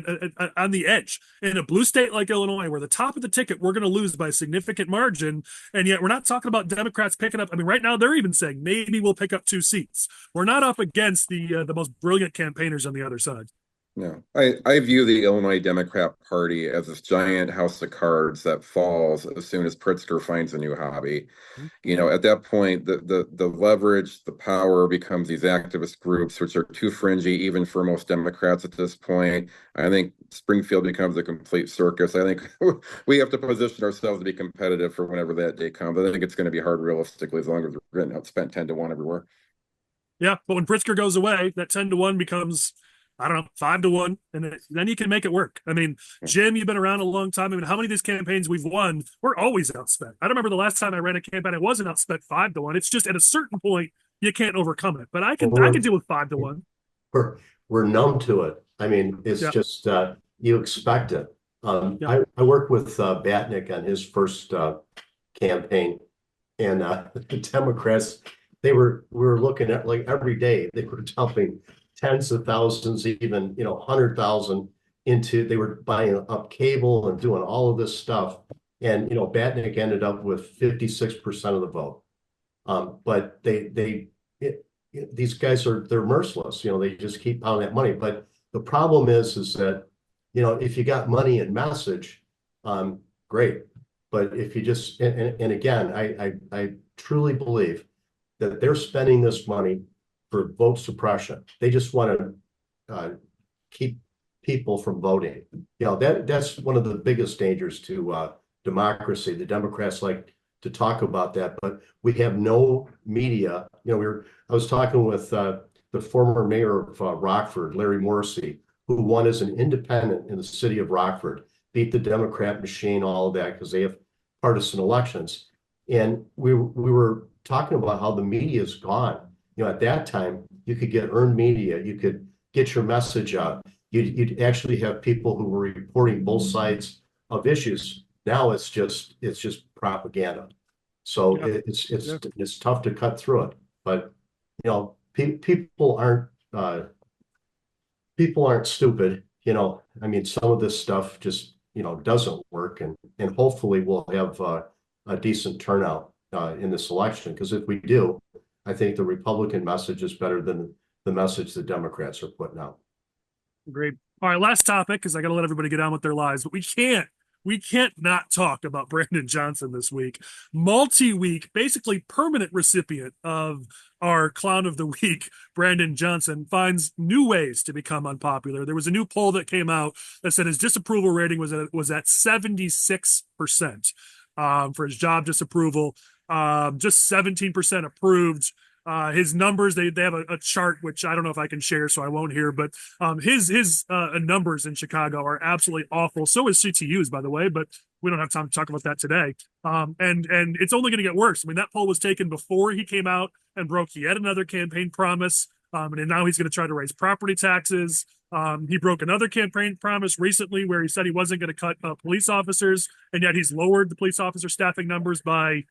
Speaker 1: on the edge in a blue state like Illinois, where the top of the ticket we're going to lose by a significant margin, and yet we're not talking about Democrats picking up. I mean, right now they're even saying maybe we'll pick up 2 seats. We're not up against the most brilliant campaigners on the other side.
Speaker 3: No, I view the Illinois Democrat Party as this giant house of cards that falls as soon as Pritzker finds a new hobby. At that point, the leverage, the power becomes these activist groups, which are too fringy even for most Democrats at this point. I think Springfield becomes a complete circus. I think we have to position ourselves to be competitive for whenever that day comes. I think it's going to be hard realistically, as long as we're getting outspent 10-1 everywhere.
Speaker 1: Yeah, but when Pritzker goes away, that 10-1 becomes, I don't know, 5-1, and then you can make it work. I mean, Jim, you've been around a long time. I mean, how many of these campaigns we've won, we're always outspent. I don't remember the last time I ran a campaign, I wasn't outspent 5-1. It's just at a certain point, you can't overcome it. But I can deal with 5-1.
Speaker 5: We're numb to it. I mean, it's just, you expect it. I worked with Batnick on his first campaign, and the Democrats, we were looking at, like, every day they were dumping tens of thousands, even 100,000 into. They were buying up cable and doing all of this stuff, and Batnick ended up with 56% of the vote. But these guys they're merciless. They just keep pounding that money. But the problem is that if you got money and message, great. But if you just and again, I truly believe that they're spending this money for vote suppression. They just want to keep people from voting. That's one of the biggest dangers to democracy. The Democrats like to talk about that, but we have no media. I was talking with the former mayor of Rockford, Larry Morrissey, who won as an independent in the city of Rockford, beat the Democrat machine, all of that, because they have partisan elections. And we were talking about how the media is gone. At that time, you could get earned media, you could get your message out. You'd actually have people who were reporting both sides of issues. Now it's just propaganda. So it's tough to cut through it. But people aren't stupid. I mean, some of this stuff just doesn't work, and hopefully we'll have a decent turnout in this election. Because if we do, I think the Republican message is better than the message the Democrats are putting out.
Speaker 1: Great. All right, last topic, because I got to let everybody get on with their lives, but we can't not talk about Brandun Johnson this week. Multi-week, basically permanent recipient of our Clown of the Week, Brandun Johnson, finds new ways to become unpopular. There was a new poll that came out that said his disapproval rating was at 76% for his job disapproval. Just 17% approved. His numbers, they have a chart, which I don't know if I can share, so I won't here, but his numbers in Chicago are absolutely awful. So is CTU's, by the way, but we don't have time to talk about that today. And it's only going to get worse. I mean, that poll was taken before he came out and broke yet another campaign promise. And now he's going to try to raise property taxes. He broke another campaign promise recently where he said he wasn't going to cut police officers, and yet he's lowered the police officer staffing numbers by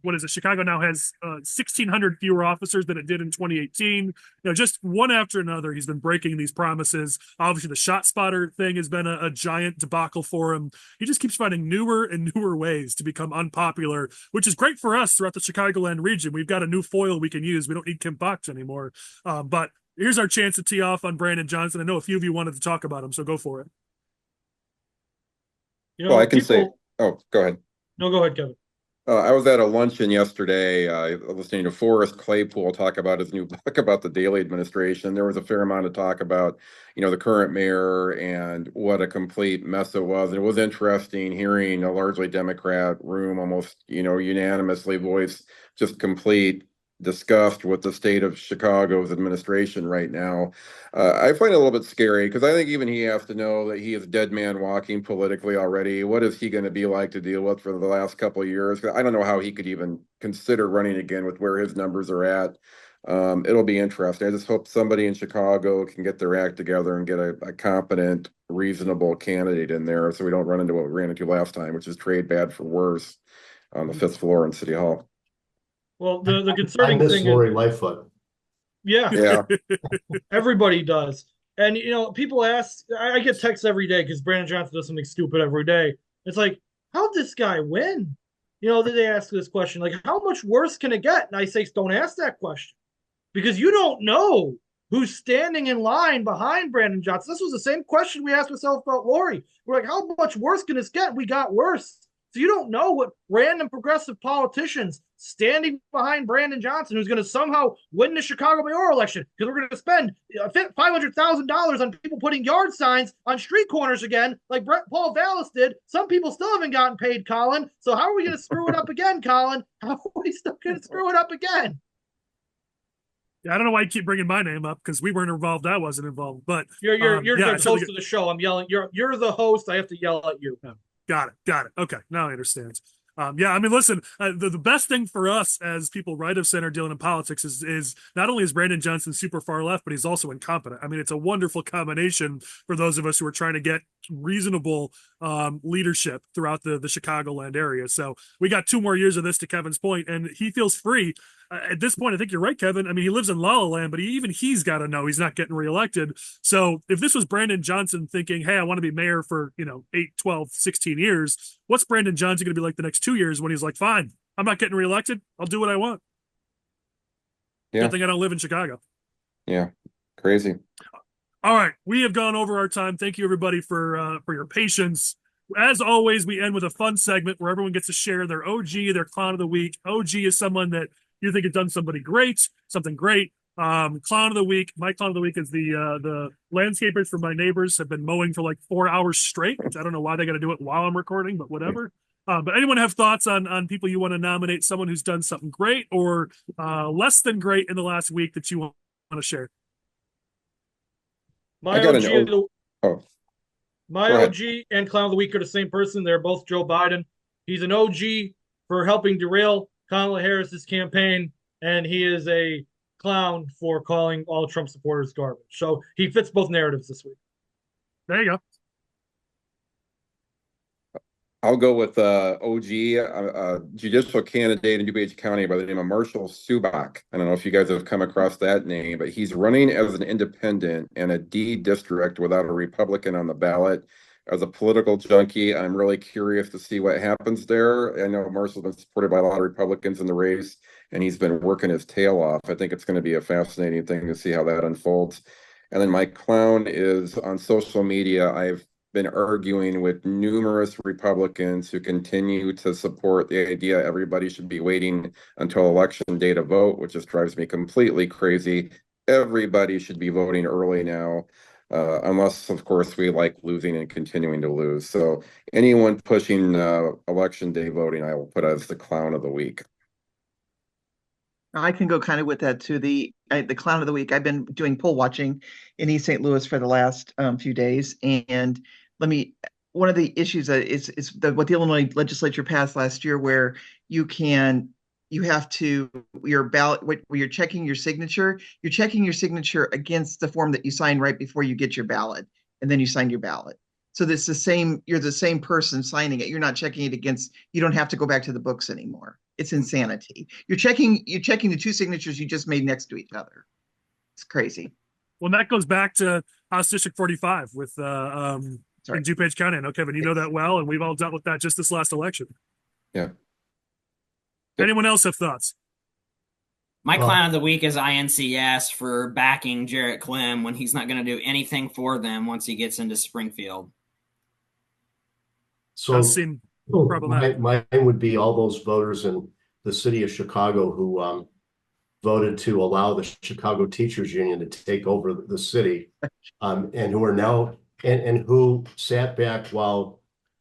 Speaker 1: what is it? Chicago now has 1,600 fewer officers than it did in 2018. You know, just one after another, he's been breaking these promises. Obviously, the shot spotter thing has been a giant debacle for him. He just keeps finding newer and newer ways to become unpopular, which is great for us throughout the Chicagoland region. We've got a new foil we can use. We don't need Kim Box anymore. But here's our chance to tee off on Brandun Johnson. I know a few of you wanted to talk about him, so go for it.
Speaker 6: You know,
Speaker 3: Well, I can say, oh, go ahead.
Speaker 6: No, go ahead, Kevin.
Speaker 3: I was at a luncheon yesterday, listening to Forrest Claypool talk about his new book about the Daley administration. There was a fair amount of talk about, the current mayor and what a complete mess it was. And it was interesting hearing a largely Democrat room almost, unanimously voice just complete disgust with the state of Chicago's administration right now. I find it a little bit scary because I think even he has to know that he is dead man walking politically already. What is he going to be like to deal with for the last couple of years? I don't know how he could even consider running again with where his numbers are at. It'll be interesting. I just hope somebody in Chicago can get their act together and get a competent, reasonable candidate in there so we don't run into what we ran into last time, which is trade bad for worse on the 5th floor in City Hall.
Speaker 6: Well, the
Speaker 5: I
Speaker 6: concerning
Speaker 5: miss
Speaker 6: thing
Speaker 5: Lori
Speaker 6: is,
Speaker 5: Lightfoot.
Speaker 6: yeah,
Speaker 3: Yeah.
Speaker 6: everybody does. And people ask. I get texts every day because Brandun Johnson does something stupid every day. It's like, how'd this guy win? They ask this question, like, how much worse can it get? And I say, don't ask that question because you don't know who's standing in line behind Brandun Johnson. This was the same question we asked ourselves about Lori. We're like, how much worse can this get? We got worse. So you don't know what random progressive politicians standing behind Brandun Johnson, who's going to somehow win the Chicago mayoral election, because we're going to spend $500,000 on people putting yard signs on street corners again, like Paul Vallis did. Some people still haven't gotten paid, Collin. So how are we going to screw it up again, Collin? How are we still going to screw it up again?
Speaker 1: Yeah, I don't know why you keep bringing my name up because we weren't involved. I wasn't involved, but
Speaker 6: You're
Speaker 1: yeah,
Speaker 6: the host of the show. I'm yelling. You're the host. I have to yell at you.
Speaker 1: Yeah. Got it. Okay, now I understand. Yeah, I mean, listen, the best thing for us as people right of center dealing in politics is not only is Brandun Johnson super far left, but he's also incompetent. I mean, it's a wonderful combination for those of us who are trying to get reasonable leadership throughout the Chicagoland area. So we got 2 more years of this, to Kevin's point, and he feels free. At this point, I think you're right, Kevin. I mean, he lives in La La Land, but he's got to know he's not getting reelected. So if this was Brandun Johnson thinking, hey, I want to be mayor for, 8, 12, 16 years, what's Brandun Johnson going to be like the next 2 years when he's like, fine, I'm not getting reelected. I'll do what I want.
Speaker 3: Yeah.
Speaker 1: Good thing I don't live in Chicago.
Speaker 3: Yeah. Crazy.
Speaker 1: All right. We have gone over our time. Thank you, everybody, for your patience. As always, we end with a fun segment where everyone gets to share their OG, their clown of the week. OG is someone that you think has done something great. Clown of the week. My clown of the week is the landscapers for my neighbors have been mowing for like 4 hours straight, which I don't know why they got to do it while I'm recording, but whatever. But anyone have thoughts on people you want to nominate, someone who's done something great or less than great in the last week that you want to share?
Speaker 6: My OG and clown of the week are the same person. They're both Joe Biden. He's an OG for helping derail Kamala Harris's campaign, and he is a clown for calling all Trump supporters garbage. So he fits both narratives this week.
Speaker 1: There you go.
Speaker 3: I'll go with OG, judicial candidate in DuPage County by the name of Marshall Subak. I don't know if you guys have come across that name, but he's running as an independent in a D district without a Republican on the ballot. as a political junkie, I'm really curious to see what happens there. I know Marshall's been supported by a lot of Republicans in the race, and he's been working his tail off. I think it's going to be a fascinating thing to see how that unfolds. And then my clown is on social media. I've been arguing with numerous Republicans who continue to support the idea everybody should be waiting until election day to vote, which just drives me completely crazy. Everybody should be voting early now, unless, of course, we like losing and continuing to lose. So anyone pushing election day voting, I will put as the clown of the week.
Speaker 4: I can go kind of with that too. The clown of the week. I've been doing poll watching in East St. Louis for the last few days, and one of the issues is what the Illinois legislature passed last year, where you have to your ballot when you're checking your signature, against the form that you sign right before you get your ballot, and then you sign your ballot. So it's the same. You're the same person signing it. You're not checking it against. You don't have to go back to the books anymore. It's insanity. You're checking the two signatures you just made next to each other. It's crazy.
Speaker 1: Well, that goes back to House District 45 with in DuPage County. I know, Kevin, you know that well, and we've all dealt with that just this last election.
Speaker 3: Yeah.
Speaker 1: Anyone else have thoughts?
Speaker 2: My clown of the week is INCS for backing Jarrett Clem when he's not going to do anything for them once he gets into Springfield.
Speaker 5: So
Speaker 1: Does seem problematic.
Speaker 5: mine would be all those voters in the city of Chicago who voted to allow the Chicago Teachers Union to take over the city, and who are now and who sat back while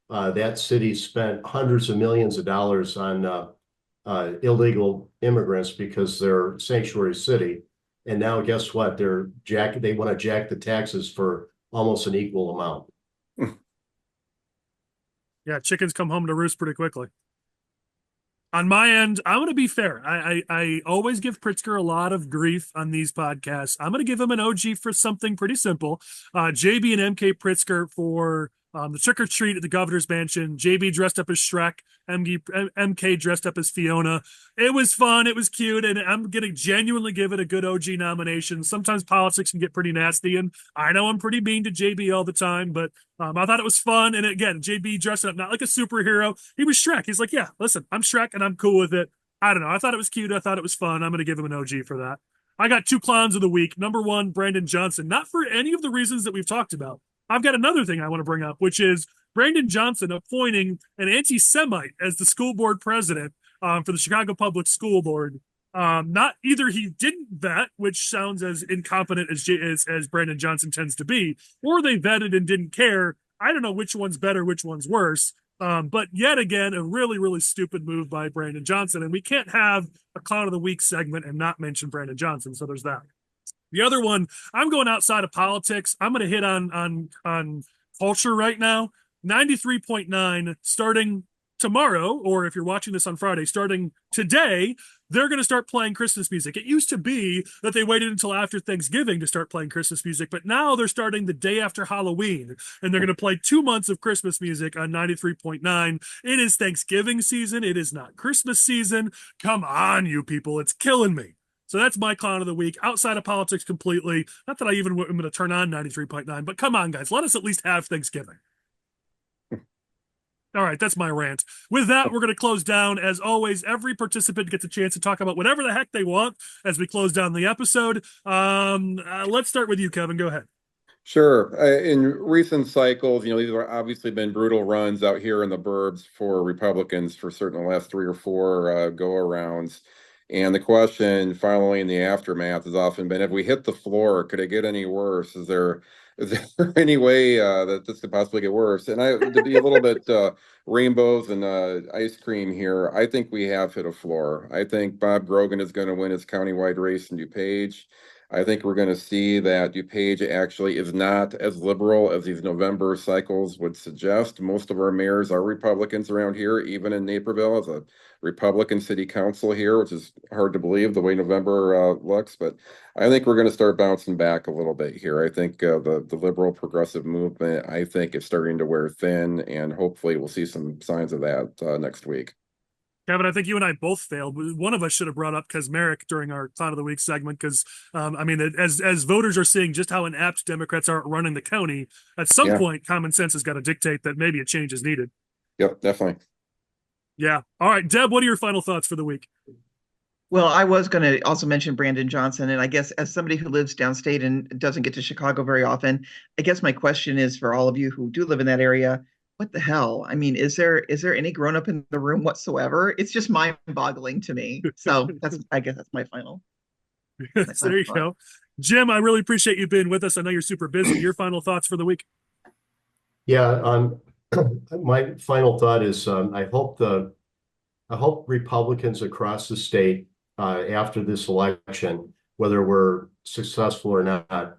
Speaker 5: that city spent hundreds of millions of dollars on illegal immigrants because they're a sanctuary city, and now guess what? They want to jack the taxes for almost an equal amount.
Speaker 1: Yeah, chickens come home to roost pretty quickly. On my end, I'm going to be fair. I always give Pritzker a lot of grief on these podcasts. I'm going to give him an OG for something pretty simple. JB and MK Pritzker for the trick or treat at the governor's mansion. JB dressed up as Shrek. MK dressed up as Fiona. It was fun. It was cute. And I'm going to genuinely give it a good OG nomination. Sometimes politics can get pretty nasty. And I know I'm pretty mean to JB all the time, but I thought it was fun. And again, JB dressed up not like a superhero. He was Shrek. He's like, yeah, listen, I'm Shrek and I'm cool with it. I don't know. I thought it was cute. I thought it was fun. I'm going to give him an OG for that. I got two clowns of the week. Number one, Brandun Johnson. Not for any of the reasons that we've talked about. I've got another thing I want to bring up, which is Brandun Johnson appointing an anti-Semite as the school board president for the Chicago Public School Board. Not either he didn't vet, which sounds as incompetent as Brandun Johnson tends to be, or they vetted and didn't care. I don't know which one's better, which one's worse. But yet again, a really, really stupid move by Brandun Johnson. And we can't have a Clown of the Week segment and not mention Brandun Johnson. So there's that. The other one, I'm going outside of politics. I'm going to hit on culture right now. 93.9 starting tomorrow, or if you're watching this on Friday, starting today, they're going to start playing Christmas music. It used to be that they waited until after Thanksgiving to start playing Christmas music, but now they're starting the day after Halloween, and they're going to play 2 months of Christmas music on 93.9. It is Thanksgiving season. It is not Christmas season. Come on, you people. It's killing me. So that's my clown of the week, outside of politics completely. Not that I even am going to turn on 93.9, but come on, guys. Let us at least have Thanksgiving. All right, that's my rant. With that, we're going to close down. As always, every participant gets a chance to talk about whatever the heck they want as we close down the episode. Let's start with you, Kevin. Go ahead.
Speaker 3: Sure. In recent cycles, these have obviously been brutal runs out here in the burbs for Republicans for certain the last 3 or 4 go-arounds. And the question following the aftermath has often been, if we hit the floor, could it get any worse? Is there any way that this could possibly get worse? And to be a little bit rainbows and ice cream here, I think we have hit a floor. I think Bob Grogan is going to win his countywide race in DuPage. I think we're going to see that DuPage actually is not as liberal as these November cycles would suggest. Most of our mayors are Republicans around here, even in Naperville as a Republican city council here, which is hard to believe the way November looks. But I think we're going to start bouncing back a little bit here. I think the liberal progressive movement, I think, is starting to wear thin, and hopefully we'll see some signs of that next week.
Speaker 1: Kevin, I think you and I both failed. One of us should have brought up Kaczmarek during our Thought of the Week segment because, I mean, as voters are seeing just how inept Democrats are at running the county, at some point, common sense has got to dictate that maybe a change is needed.
Speaker 3: Yep, definitely.
Speaker 1: Yeah. All right, Deb, what are your final thoughts for the week?
Speaker 4: Well, I was going to also mention Brandun Johnson, and I guess as somebody who lives downstate and doesn't get to Chicago very often, I guess my question is for all of you who do live in that area, what the hell? I mean, is there any grown up in the room whatsoever? It's just mind-boggling to me. So I guess that's my final.
Speaker 1: There you go. Jim, I really appreciate you being with us. I know you're super busy. Your final thoughts for the week?
Speaker 5: Yeah, my final thought is I hope Republicans across the state after this election, whether we're successful or not,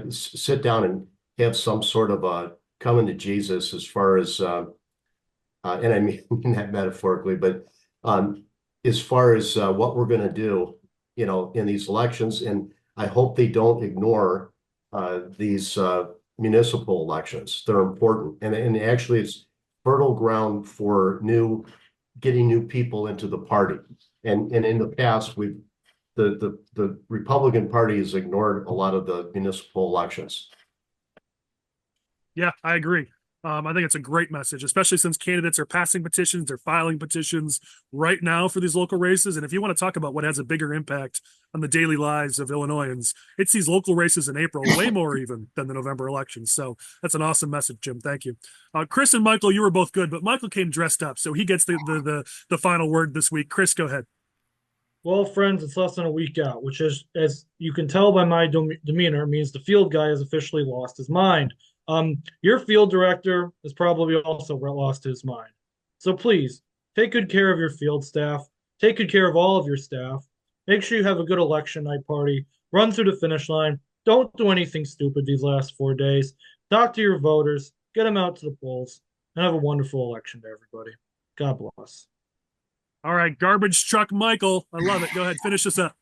Speaker 5: sit down and have some sort of a coming to Jesus as far as, and I mean that metaphorically, but as far as what we're going to do, in these elections. And I hope they don't ignore these municipal elections. They're important. And actually it's fertile ground for getting new people into the party. And in the past, the Republican Party has ignored a lot of the municipal elections.
Speaker 1: Yeah, I agree. I think it's a great message, especially since candidates are passing petitions, they're filing petitions right now for these local races. And if you want to talk about what has a bigger impact on the daily lives of Illinoisans, it's these local races in April, way more even than the November elections. So that's an awesome message, Jim. Thank you. Chris and Michael, you were both good, but Michael came dressed up, so he gets the final word this week. Chris, go ahead.
Speaker 6: Well, friends, it's less than a week out, which is, as you can tell by my demeanor, means the field guy has officially lost his mind. Your field director has probably also lost his mind. So please, take good care of your field staff. Take good care of all of your staff. Make sure you have a good election night party. Run through the finish line. Don't do anything stupid these last 4 days. Talk to your voters. Get them out to the polls. And have a wonderful election to everybody. God bless.
Speaker 1: All right, garbage truck Michael. I love it. Go ahead, finish this up.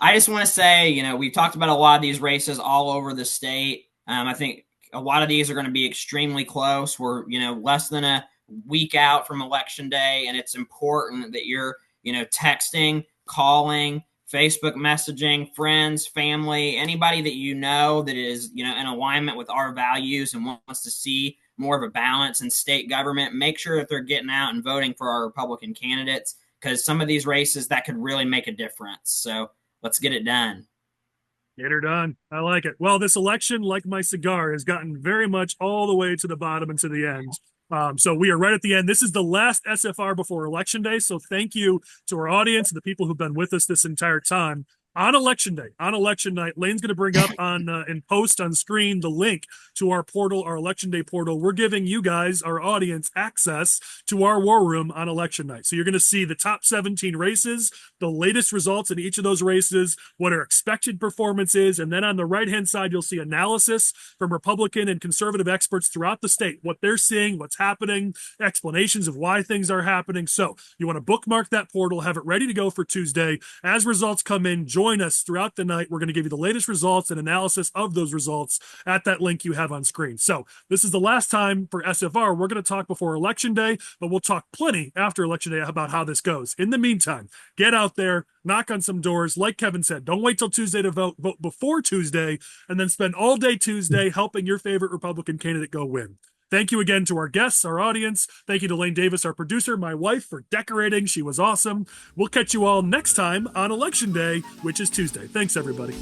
Speaker 2: I just want to say, we've talked about a lot of these races all over the state. I think a lot of these are going to be extremely close. We're, less than a week out from election day, and it's important that you're, texting, calling, Facebook messaging, friends, family, anybody that that is, in alignment with our values and wants to see more of a balance in state government. Make sure that they're getting out and voting for our Republican candidates, because some of these races that could really make a difference. So let's get it done.
Speaker 1: Get her done. I like it. Well, this election, like my cigar, has gotten very much all the way to the bottom and to the end. So we are right at the end. This is the last SFR before Election Day. So thank you to our audience and the people who've been with us this entire time. On Election Day, on election night, Lane's going to bring up and post on screen the link to our portal, our Election Day portal. We're giving you guys, our audience, access to our war room on election night. So you're going to see the top 17 races, the latest results in each of those races, what our expected performance is, and then on the right-hand side, you'll see analysis from Republican and conservative experts throughout the state, what they're seeing, what's happening, explanations of why things are happening. So you want to bookmark that portal, have it ready to go for Tuesday. As results come in, join us throughout the night. We're going to give you the latest results and analysis of those results at that link you have on screen. So this is the last time for SFR. We're going to talk before Election Day, but we'll talk plenty after Election Day about how this goes. In the meantime, get out there, knock on some doors. Like Kevin said, don't wait till Tuesday to vote. Vote before Tuesday, and then spend all day Tuesday helping your favorite Republican candidate go win. Thank you again to our guests, our audience. Thank you to Lane Davis, our producer, my wife, for decorating. She was awesome. We'll catch you all next time on Election Day, which is Tuesday. Thanks, everybody.